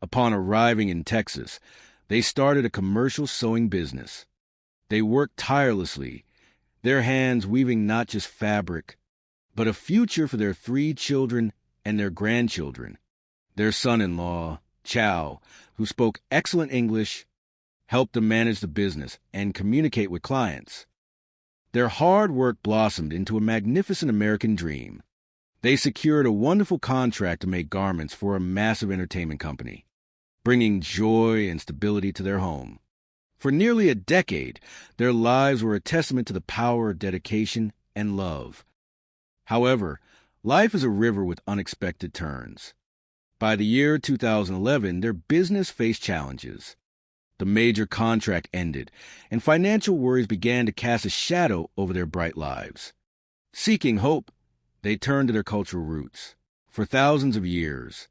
Upon arriving in Texas, they started a commercial sewing business. They worked tirelessly, their hands weaving not just fabric, but a future for their 3 children and their grandchildren. Their son-in-law, Chow, who spoke excellent English, helped them manage the business and communicate with clients. Their hard work blossomed into a magnificent American dream. They secured a wonderful contract to make garments for a massive entertainment company, bringing joy and stability to their home. For nearly a decade, their lives were a testament to the power of dedication and love. However, life is a river with unexpected turns. By the year 2011, their business faced challenges. The major contract ended, and financial worries began to cast a shadow over their bright lives. Seeking hope, they turned to their cultural roots. For thousands of years,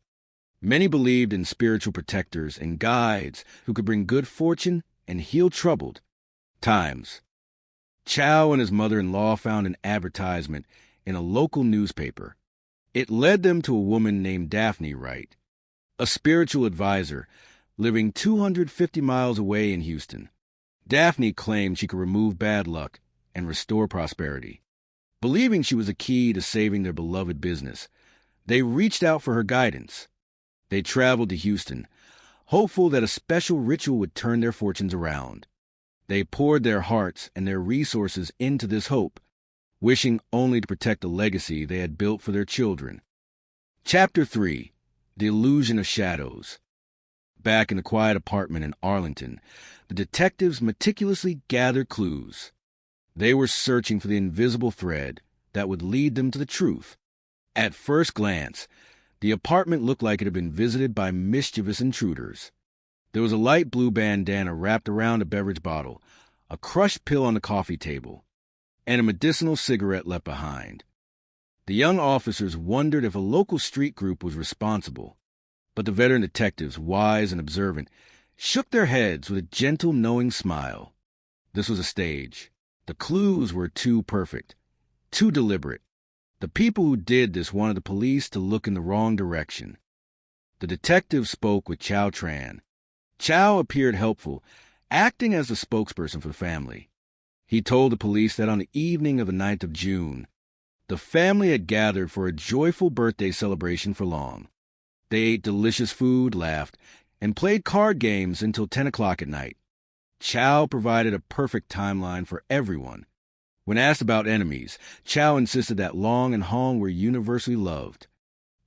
many believed in spiritual protectors and guides who could bring good fortune and heal troubled times. Chow and his mother-in-law found an advertisement in a local newspaper. It led them to a woman named Daphne Wright, a spiritual advisor living 250 miles away in Houston. Daphne claimed she could remove bad luck and restore prosperity. Believing she was a key to saving their beloved business, they reached out for her guidance. They traveled to Houston, hopeful that a special ritual would turn their fortunes around. They poured their hearts and their resources into this hope, wishing only to protect the legacy they had built for their children. Chapter 3, The illusion of shadows. Back in the quiet apartment in Arlington, the detectives meticulously gathered clues. They were searching for the invisible thread that would lead them to the truth. At first glance, the apartment looked like it had been visited by mischievous intruders. There was a light blue bandana wrapped around a beverage bottle, a crushed pill on the coffee table, and a medicinal cigarette left behind. The young officers wondered if a local street group was responsible, but the veteran detectives, wise and observant, shook their heads with a gentle, knowing smile. This was a stage. The clues were too perfect, too deliberate. The people who did this wanted the police to look in the wrong direction. The detective spoke with Chow Tran. Chow appeared helpful, acting as the spokesperson for the family. He told the police that on the evening of the 9th of June, the family had gathered for a joyful birthday celebration for Long. They ate delicious food, laughed, and played card games until 10 o'clock at night. Chow provided a perfect timeline for everyone. When asked about enemies, Chow insisted that Long and Hong were universally loved.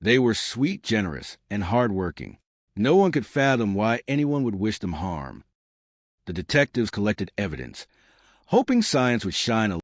They were sweet, generous, and hard-working. No one could fathom why anyone would wish them harm. The detectives collected evidence, hoping science would shine a